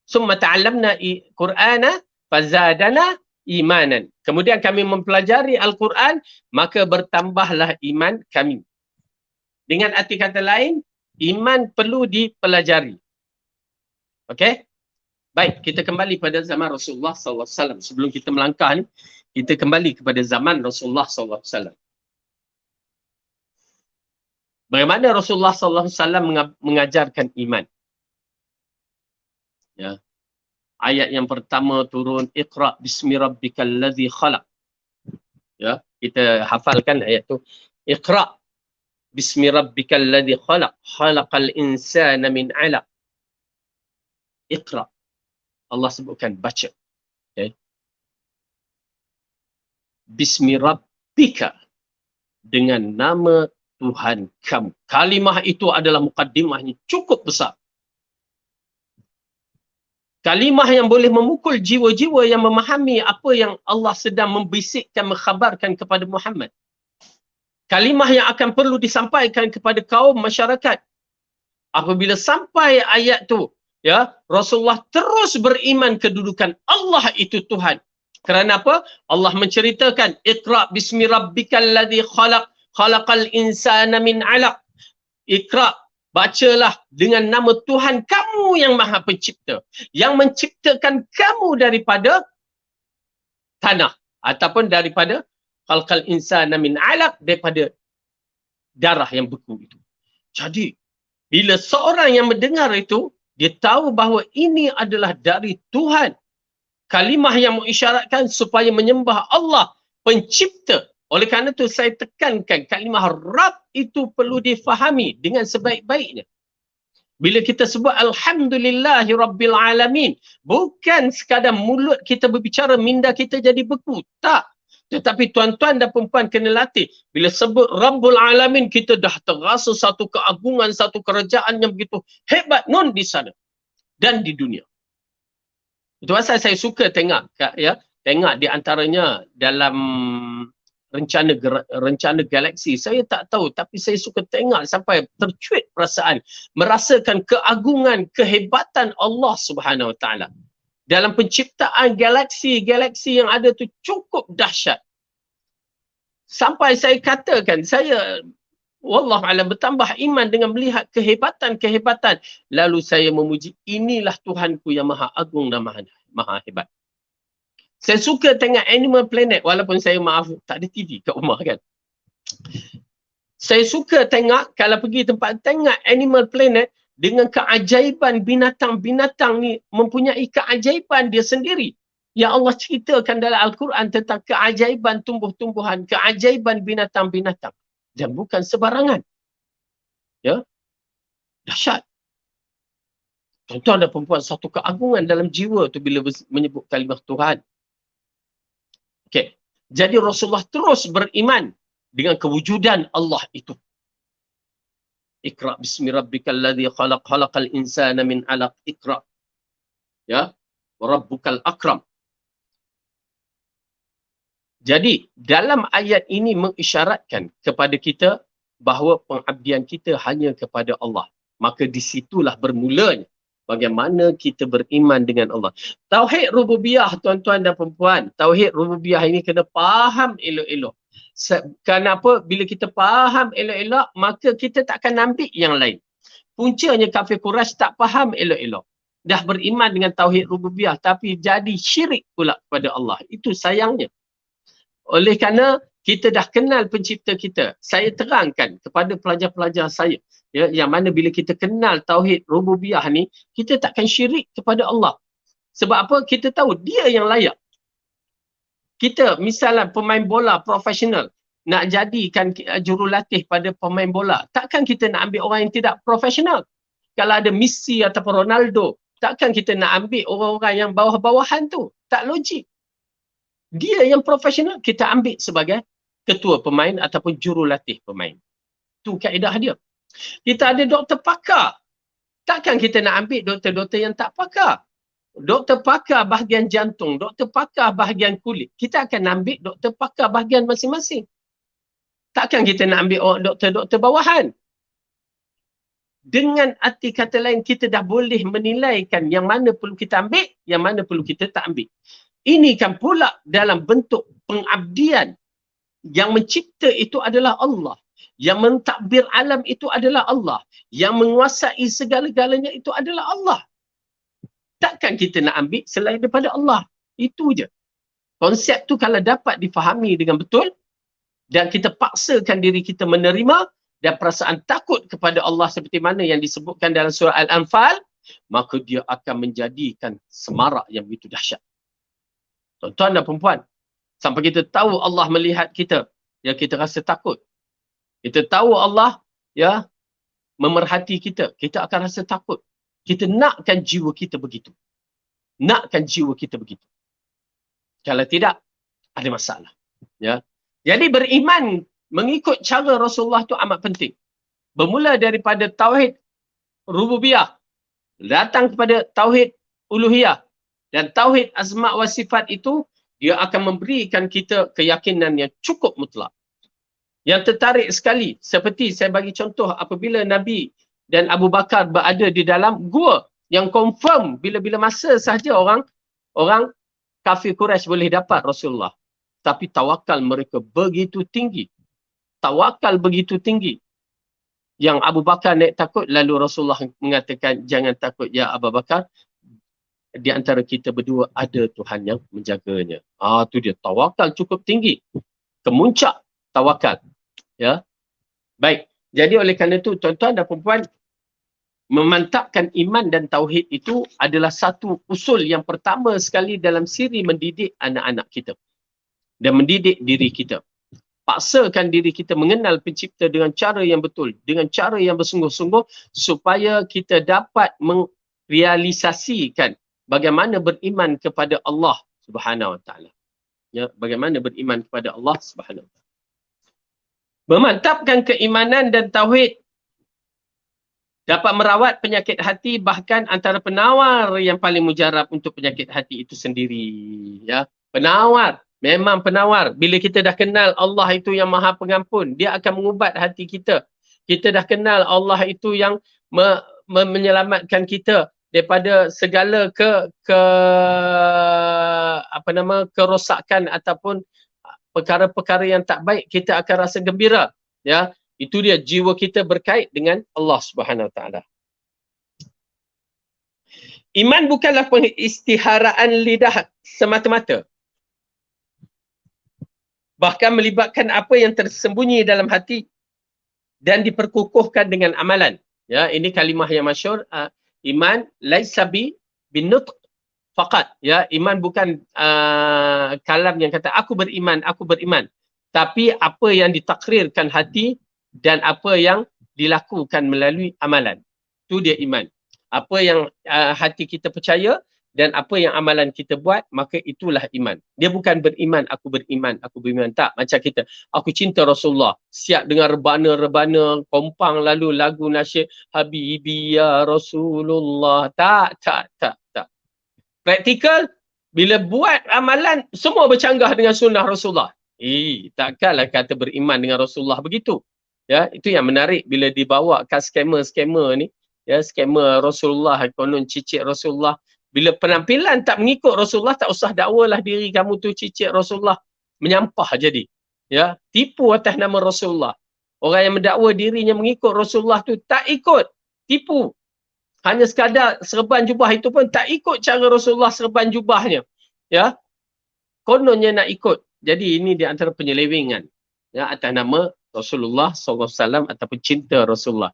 Summa ta'allamna Qur'ana fazadana imanan. Kemudian kami mempelajari Al-Quran, maka bertambahlah iman kami. Dengan arti kata lain, iman perlu dipelajari. Okey? Baik, kita kembali pada zaman Rasulullah SAW. Sebelum kita melangkah ni, kita kembali kepada zaman Rasulullah SAW. Bagaimana Rasulullah SAW mengajarkan iman? Ya. Ayat yang pertama turun, Iqra' bismi rabbikal ladzi khalaq. Ya, kita hafalkan ayat tu. Iqra' bismi rabbikal ladzi khalaq, khalaqal insana min 'alaq. Iqra'. Allah sebutkan baca. Okay. Bismi rabbika, dengan nama Tuhan kamu. Kalimah itu adalah mukaddimahnya cukup besar. Kalimah yang boleh memukul jiwa-jiwa yang memahami apa yang Allah sedang membisikkan, mengkhabarkan kepada Muhammad. Kalimah yang akan perlu disampaikan kepada kaum masyarakat. Apabila sampai ayat tu, ya, Rasulullah terus beriman kedudukan Allah itu Tuhan. Kerana apa? Allah menceritakan, Iqra' bismi rabbikal ladzi khalaq, khalaqal insana min 'alaq. Iqra', bacalah dengan nama Tuhan kamu yang Maha Pencipta, yang menciptakan kamu daripada tanah ataupun daripada khalqal insana min 'alaq, daripada darah yang beku itu. Jadi, bila seorang yang mendengar itu, dia tahu bahawa ini adalah dari Tuhan. Kalimah yang mengisyaratkan supaya menyembah Allah, Pencipta. Oleh kerana itu saya tekankan kalimah Rabb itu perlu difahami dengan sebaik-baiknya. Bila kita sebut Alhamdulillahi Rabbil Alamin, bukan sekadar mulut kita berbicara minda kita jadi beku. Tak. Tetapi tuan-tuan dan perempuan kena latih. Bila sebut Rabbul Alamin, kita dah terasa satu keagungan, satu kerajaan yang begitu hebat non di sana dan di dunia. Itu pasal saya suka tengok, ya, tengok di antaranya dalam rencana galaksi. Saya tak tahu, tapi saya suka tengok sampai tercuit perasaan, merasakan keagungan, kehebatan Allah Subhanahu Wa Taala. Dalam penciptaan galaksi-galaksi yang ada tu cukup dahsyat. Sampai saya katakan, saya wallahualam bertambah iman dengan melihat kehebatan-kehebatan. Lalu saya memuji, inilah Tuhanku yang maha agung dan maha hebat. Saya suka tengok Animal Planet, walaupun saya maaf tak ada TV kat rumah kan. Saya suka tengok, kalau pergi tempat tengok Animal Planet, dengan keajaiban binatang-binatang ni mempunyai keajaiban dia sendiri. Yang Allah ceritakan dalam Al-Quran tentang keajaiban tumbuh-tumbuhan, keajaiban binatang-binatang. Dan bukan sebarangan. Ya, dahsyat. Tuan-tuan dan perempuan, satu keagungan dalam jiwa tu bila menyebut kalimah Tuhan. Okey. Jadi Rasulullah terus beriman dengan kewujudan Allah itu. Iqra bismi rabbikal ladzi khalaq, khalaqal insana min 'alaq, iqra. Ya, rabbukal akram. Jadi dalam ayat ini mengisyaratkan kepada kita bahawa pengabdian kita hanya kepada Allah. Maka di situlah bermulanya bagaimana kita beriman dengan Allah. Tauhid rububiyah, tuan-tuan dan perempuan, tauhid rububiyah ini kena faham elok-elok. Kenapa? Bila kita faham elok-elok, maka kita tak akan ambil yang lain. Puncanya kafir Quraisy tak faham elok-elok. Dah beriman dengan tauhid rububiyah tapi jadi syirik pula kepada Allah. Itu sayangnya. Oleh kerana kita dah kenal pencipta kita. Saya terangkan kepada pelajar-pelajar saya, ya, yang mana bila kita kenal tauhid rububiyah ni, kita takkan syirik kepada Allah. Sebab apa? Kita tahu dia yang layak. Kita misalnya pemain bola profesional, nak jadikan jurulatih pada pemain bola, takkan kita nak ambil orang yang tidak profesional. Kalau ada Messi ataupun Ronaldo, takkan kita nak ambil orang-orang yang bawah-bawahan tu. Tak logik. Dia yang profesional kita ambil sebagai ketua pemain ataupun jurulatih pemain. Itu kaedah dia. Kita ada doktor pakar. Takkan kita nak ambil doktor-doktor yang tak pakar. Doktor pakar bahagian jantung, doktor pakar bahagian kulit. Kita akan ambil doktor pakar bahagian masing-masing. Takkan kita nak ambil orang doktor-doktor bawahan. Dengan arti kata lain, kita dah boleh menilaikan yang mana perlu kita ambil, yang mana perlu kita tak ambil. Ini kan pula dalam bentuk pengabdian. Yang mencipta itu adalah Allah. Yang mentadbir alam itu adalah Allah. Yang menguasai segala-galanya itu adalah Allah. Takkan kita nak ambil selain daripada Allah. Itu je. Konsep tu kalau dapat difahami dengan betul dan kita paksakan diri kita menerima dan perasaan takut kepada Allah seperti mana yang disebutkan dalam surah Al-Anfal, maka dia akan menjadikan semarak yang begitu dahsyat. Tuan-tuan dan perempuan, sampai kita tahu Allah melihat kita, ya, kita rasa takut. Kita tahu Allah, ya, memerhati kita, kita akan rasa takut. Kita nakkan jiwa kita begitu. Nakkan jiwa kita begitu. Kalau tidak, ada masalah. Ya. Jadi beriman mengikut cara Rasulullah itu amat penting. Bermula daripada tauhid rububiyah, datang kepada tauhid uluhiyah, dan tauhid asma' wa sifat itu, dia akan memberikan kita keyakinan yang cukup mutlak. Yang tertarik sekali, seperti saya bagi contoh apabila Nabi dan Abu Bakar berada di dalam gua yang confirm bila-bila masa sahaja orang kafir Quraisy boleh dapat Rasulullah. Tapi tawakal mereka begitu tinggi. Tawakal begitu tinggi. Yang Abu Bakar naik takut, lalu Rasulullah mengatakan, jangan takut ya Abu Bakar. Di antara kita berdua ada Tuhan yang menjaganya. Tu dia. Tawakal cukup tinggi. Kemuncak tawakal. Ya. Baik. Jadi oleh kerana itu, tuan-tuan dan perempuan, memantapkan iman dan tauhid itu adalah satu usul yang pertama sekali dalam siri mendidik anak-anak kita. Dan mendidik diri kita. Paksakan diri kita mengenal pencipta dengan cara yang betul. Dengan cara yang bersungguh-sungguh supaya kita dapat merealisasikan bagaimana beriman kepada Allah Subhanahu Wa Taala. Ya, bagaimana beriman kepada Allah Subhanahu wa taala. Memantapkan keimanan dan tauhid dapat merawat penyakit hati, bahkan antara penawar yang paling mujarab untuk penyakit hati itu sendiri. Ya, penawar, memang penawar. Bila kita dah kenal Allah itu yang Maha Pengampun, dia akan mengubat hati kita. Kita dah kenal Allah itu yang menyelamatkan kita daripada segala kerosakan ataupun perkara-perkara yang tak baik, kita akan rasa gembira. Ya, itu dia, jiwa kita berkait dengan Allah Subhanahu Wa Taala. Iman bukanlah pengistiharaan lidah semata-mata. Bahkan melibatkan apa yang tersembunyi dalam hati dan diperkukuhkan dengan amalan. Ya, ini kalimah yang masyhur, iman laisa bin nutq faqat. Ya, iman bukan kalam yang kata aku beriman, tapi apa yang ditakrirkan hati dan apa yang dilakukan melalui amalan. Itu dia iman. Apa yang hati kita percaya dan apa yang amalan kita buat, maka itulah iman. Dia bukan beriman, aku beriman. Tak, macam kita, aku cinta Rasulullah, siap dengar rebana-rebana, kompang lalu lagu nasyid Habibi ya Rasulullah. Tak. Praktikal, bila buat amalan, semua bercanggah dengan sunnah Rasulullah. Takkanlah kata beriman dengan Rasulullah begitu. Ya, itu yang menarik bila dibawakan skamer-skamer ni. Ya, skamer Rasulullah, konon cicit Rasulullah. Bila penampilan tak mengikut Rasulullah, tak usah dakwalah diri kamu tu cicit Rasulullah. Menyampah jadi. Ya, tipu atas nama Rasulullah. Orang yang mendakwa dirinya mengikut Rasulullah tu tak ikut, tipu. Hanya sekadar serban jubah itu pun tak ikut cara Rasulullah serban jubahnya. Ya, kononnya nak ikut. Jadi ini di antara penyelewengan, ya, atas nama Rasulullah SAW ataupun cinta Rasulullah.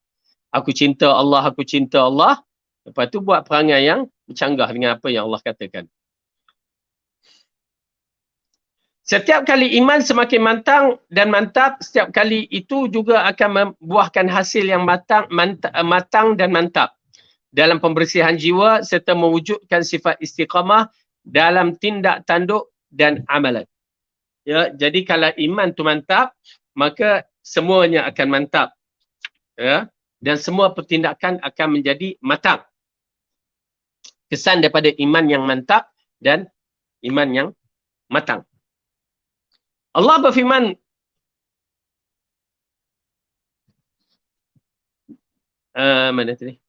Aku cinta Allah, aku cinta Allah. Lepas tu buat perangai yang bercanggah dengan apa yang Allah katakan. Setiap kali iman semakin mantap, setiap kali itu juga akan membuahkan hasil yang matang dan mantap dalam pembersihan jiwa serta mewujudkan sifat istiqamah dalam tindak tanduk dan amalan. Ya, jadi kalau iman tu mantap, maka semuanya akan mantap. Ya, dan semua pertindakan akan menjadi matang. Kesan daripada iman yang mantap dan iman yang matang. Allah berfirman, mana tadi?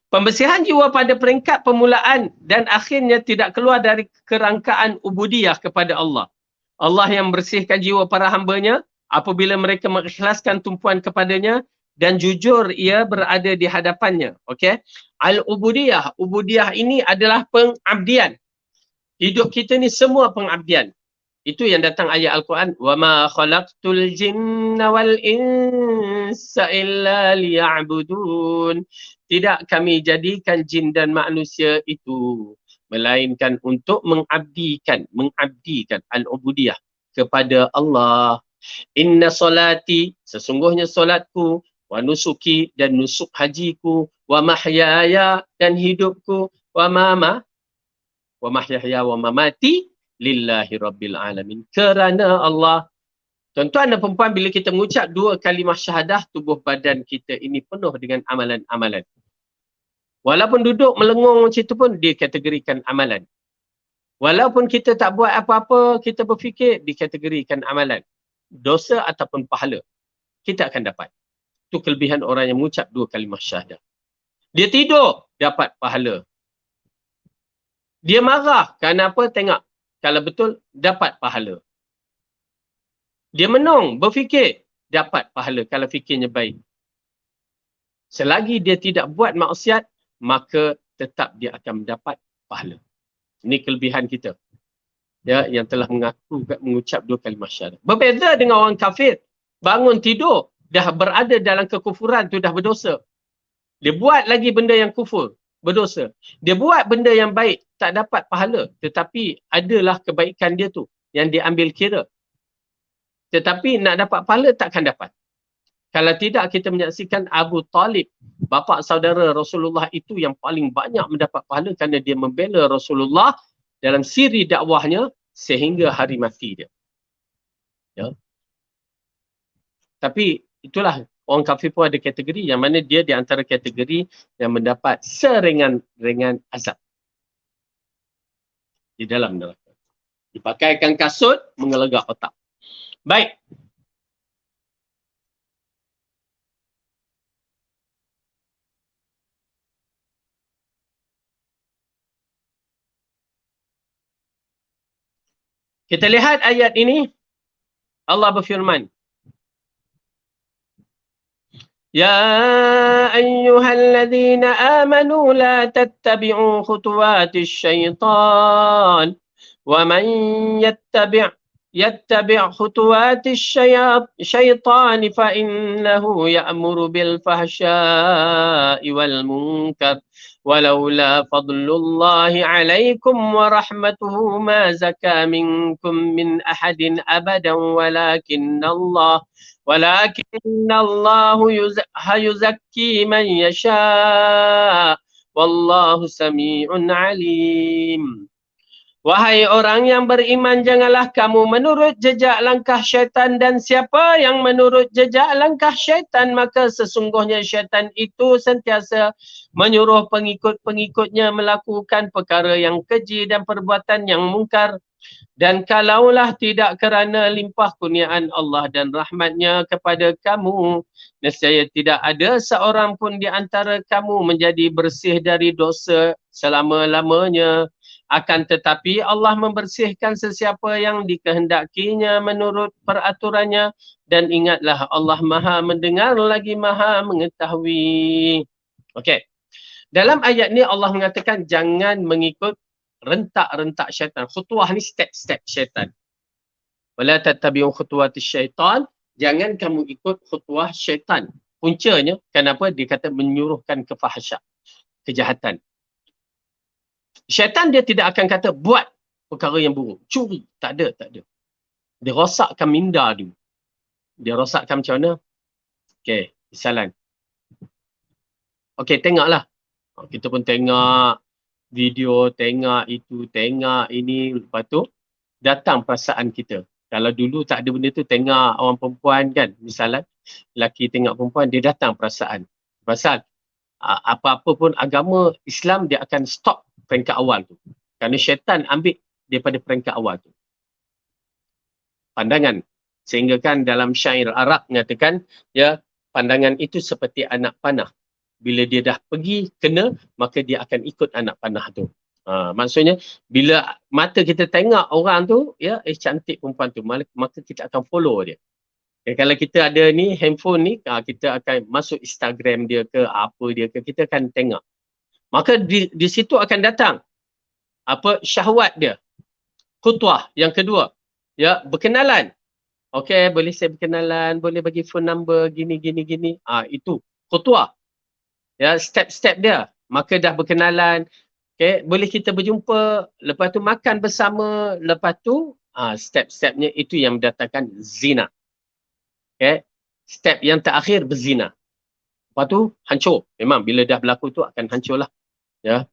Pembersihan jiwa pada peringkat permulaan dan akhirnya tidak keluar dari kerangkaan ubudiyah kepada Allah. Allah yang membersihkan jiwa para hambanya apabila mereka mengikhlaskan tumpuan kepadanya dan jujur ia berada di hadapannya. Okey. Al-ubudiyah. Ubudiyah ini adalah pengabdian. Hidup kita ni semua pengabdian. Itu yang datang ayat Al-Quran. وَمَا خَلَقْتُ الْجِنَّ وَالْإِنسَ إِلَّا لِيَعْبُدُونَ. Tidak kami jadikan jin dan manusia itu melainkan untuk mengabdikan al-ubudiyah kepada Allah. Inna solati, sesungguhnya solatku, wa nusuki dan nusuk hajiku, wa mahyaya dan hidupku, wa mahyaya wa mamati lillahi rabbil alamin. Kerana Allah. Tuan-tuan dan perempuan, bila kita mengucap dua kalimah syahadah, tubuh badan kita ini penuh dengan amalan-amalan. Walaupun duduk melengung macam itu pun dikategorikan amalan. Walaupun kita tak buat apa-apa, kita berfikir, dikategorikan amalan. Dosa ataupun pahala, kita akan dapat. Itu kelebihan orang yang mengucap dua kalimah syahadah. Dia tidur, dapat pahala. Dia marah, kerana apa? Tengok. Kalau betul, dapat pahala. Dia menung, berfikir, dapat pahala kalau fikirnya baik. Selagi dia tidak buat maksiat, maka tetap dia akan mendapat pahala. Ini kelebihan kita. Ya, yang telah mengucap dua kalimah syahadah. Berbeza dengan orang kafir. Bangun tidur, dah berada dalam kekufuran tu dah berdosa. Dia buat lagi benda yang kufur, berdosa. Dia buat benda yang baik, tak dapat pahala. Tetapi adalah kebaikan dia tu yang diambil kira. Tetapi nak dapat pahala takkan dapat. Kalau tidak, kita menyaksikan Abu Talib, bapa saudara Rasulullah itu yang paling banyak mendapat pahala kerana dia membela Rasulullah dalam siri dakwahnya sehingga hari mati dia. Ya. Tapi itulah, orang kafir pun ada kategori yang mana dia di antara kategori yang mendapat seringan-ringan azab di dalam neraka. Dipakaikan kasut, mengelegak otak. Baik. Kita lihat ayat ini, Allah berfirman, Ya ayyuhalladzina amanu la tattabi'u khutuwatis syaitan wa man yattabi' khutuwatis syaitan fa innahu ya'muru bil fahsya'i wal munkar ولولا فضل الله عليكم ورحمته ما زكى منكم من أحد أبدا ولكن الله يزكي من يشاء والله سميع عليم. Wahai orang yang beriman, janganlah kamu menurut jejak langkah syaitan, dan siapa yang menurut jejak langkah syaitan, maka sesungguhnya syaitan itu sentiasa menyuruh pengikut-pengikutnya melakukan perkara yang keji dan perbuatan yang mungkar. Dan kalaulah tidak kerana limpah kurniaan Allah dan rahmatnya kepada kamu, nescaya tidak ada seorang pun di antara kamu menjadi bersih dari dosa selama-lamanya. Akan tetapi Allah membersihkan sesiapa yang dikehendakinya menurut peraturannya, dan ingatlah Allah Maha mendengar lagi Maha mengetahui. Okey. Dalam ayat ni Allah mengatakan jangan mengikut rentak-rentak syaitan. Khutuah ni step-step syaitan. Wala tattabi'u khutuwatis syaitan, jangan kamu ikut khutuah syaitan. Puncanya kenapa dia kata menyuruhkan kefahsyat, kejahatan. Syaitan dia tidak akan kata buat perkara yang buruk, curi, tak ada. Dia rosakkan minda dia. Dia rosakkan macam mana? Okey, misalan. Okey, tengoklah. Kita pun tengok video, tengok itu, tengok ini, lepas tu datang perasaan kita. Kalau dulu tak ada benda tu, tengok orang perempuan kan, misalan lelaki tengok perempuan, dia datang perasaan. Pasal apa-apa pun agama Islam, dia akan stop peringkat awal tu. Kerana syaitan ambil daripada peringkat awal tu. Pandangan. Sehingga kan dalam syair Arab menyatakan, ya, pandangan itu seperti anak panah. Bila dia dah pergi, kena, maka dia akan ikut anak panah tu. Maksudnya, bila mata kita tengok orang tu, ya, cantik perempuan tu, maka kita akan follow dia. Kalau kita ada ni, handphone ni, kita akan masuk Instagram dia ke, apa dia ke, kita akan tengok. Maka di situ akan datang apa syahwat dia. Khutuah yang kedua, ya, berkenalan. Okey, boleh saya berkenalan, boleh bagi phone number, gini. Itu khutuah. Ya, step-step dia. Maka dah berkenalan. Okey, boleh kita berjumpa, lepas tu makan bersama, lepas tu step-stepnya itu yang mendatangkan zina. Okey, step yang terakhir berzina. Lepas tu hancur. Memang bila dah berlaku tu akan hancur lah. Ya,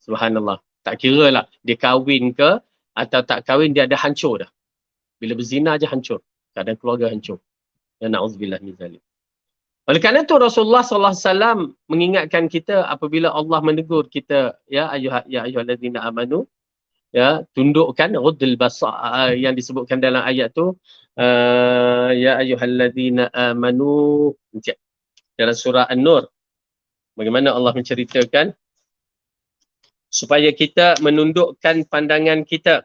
subhanallah. Tak kira lah dia kahwin ke atau tak kahwin, dia ada hancur dah. Bila berzina aja hancur. Keadaan keluarga hancur. Ya, na'udzubillah min zalik. Oleh kerana itu Rasulullah SAW mengingatkan kita apabila Allah menegur kita, ya ayyuhallazina amanu, ya, tundukkan ruddul basar yang disebutkan dalam ayat tu, ya ayyuhallazina amanu, dalam surah An-Nur. Bagaimana Allah menceritakan supaya kita menundukkan pandangan kita.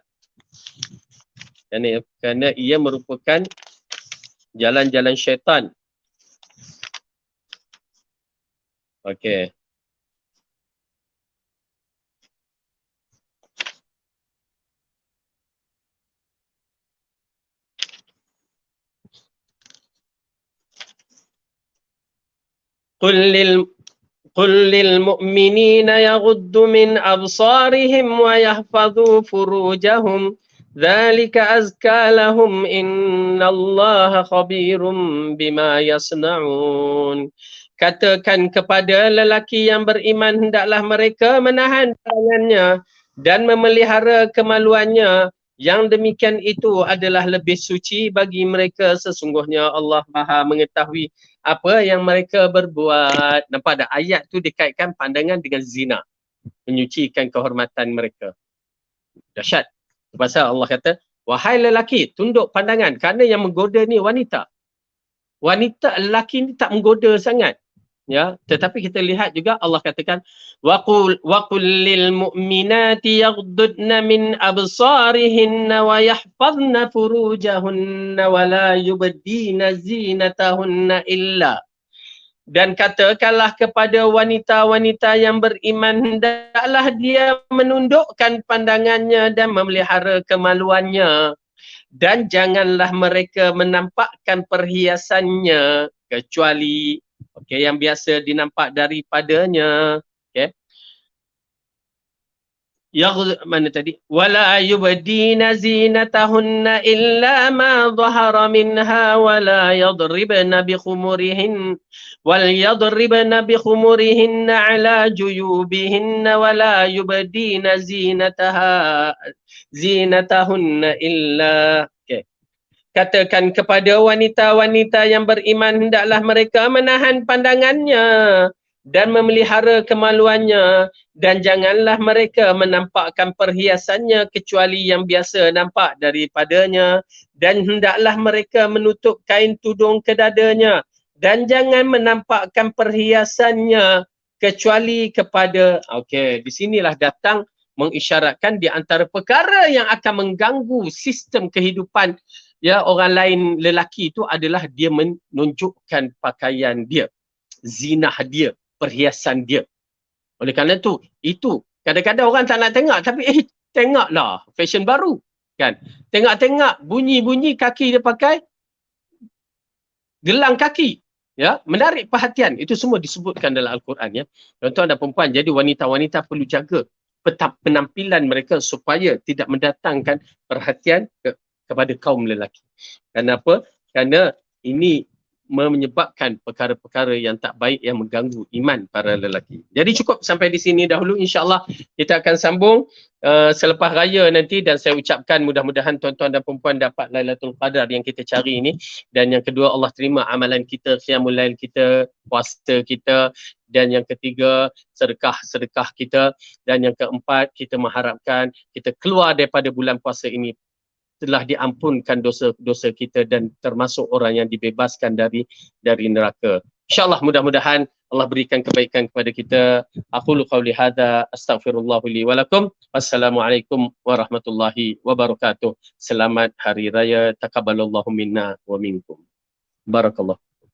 Kerana ia merupakan jalan-jalan syaitan. Okey. قل للمؤمنين يغضوا من أبصارهم ويحفظوا فروجهم ذلك أزكى لهم إن الله خبير بما يصنعون. Katakan kepada lelaki yang beriman, hendaklah mereka menahan pandangannya dan memelihara kemaluannya Yang demikian itu adalah lebih suci bagi mereka, sesungguhnya Allah Maha mengetahui apa yang mereka berbuat. Nampak tak? Ayat tu dikaitkan pandangan dengan zina, menyucikan kehormatan mereka. Dahsyat. Pasal Allah kata, wahai lelaki, tunduk pandangan kerana yang menggoda ni wanita. Wanita lelaki ni tak menggoda sangat. Ya, tetapi kita lihat juga Allah katakan waqul lil mu'minati yaghdudna min absarihinna wa yahfazna furujahunna wa la yubdina zinatahunna illa, dan katakanlah kepada wanita-wanita yang beriman, hendaklah dia menundukkan pandangannya dan memelihara kemaluannya, dan janganlah mereka menampakkan perhiasannya kecuali yang biasa dinampak daripadanya. Mana tadi? Wala yubdina zinatahunna illa ma dhahara minha wala yadribna bi khumurihin wal yadribna bi khumurihinna ala juyubihinna wala yubdina zinatahunna illa. Katakan kepada wanita-wanita yang beriman, hendaklah mereka menahan pandangannya dan memelihara kemaluannya, dan janganlah mereka menampakkan perhiasannya kecuali yang biasa nampak daripadanya, dan hendaklah mereka menutup kain tudung ke dadanya, dan jangan menampakkan perhiasannya kecuali kepada, di sinilah datang mengisyaratkan di antara perkara yang akan mengganggu sistem kehidupan orang lain lelaki itu adalah dia menunjukkan pakaian dia, zinah dia, perhiasan dia. Oleh kerana itu kadang-kadang orang tak nak tengok, tapi tengoklah fashion baru kan. Tengok-tengok bunyi-bunyi kaki dia pakai gelang kaki, ya, menarik perhatian. Itu semua disebutkan dalam Al-Quran, ya. Tuan-tuan dan perempuan, jadi wanita-wanita perlu jaga penampilan mereka supaya tidak mendatangkan perhatian kepada kaum lelaki. Kenapa? Kerana ini menyebabkan perkara-perkara yang tak baik yang mengganggu iman para lelaki. Jadi cukup sampai di sini dahulu. InsyaAllah kita akan sambung selepas raya nanti, dan saya ucapkan mudah-mudahan tuan-tuan dan perempuan dapat Lailatul Qadar yang kita cari ini. Dan yang kedua, Allah terima amalan kita, qiyamul lail kita, puasa kita. Dan yang ketiga, sedekah kita. Dan yang keempat, kita mengharapkan kita keluar daripada bulan puasa ini telah diampunkan dosa-dosa kita dan termasuk orang yang dibebaskan dari neraka. InsyaAllah mudah-mudahan Allah berikan kebaikan kepada kita. Aqulu qawli hadza astaghfirullahu li wa lakum. Wassalamualaikum warahmatullahi wabarakatuh. Selamat hari raya, taqabbalallahu minna wa minkum. Barakallah.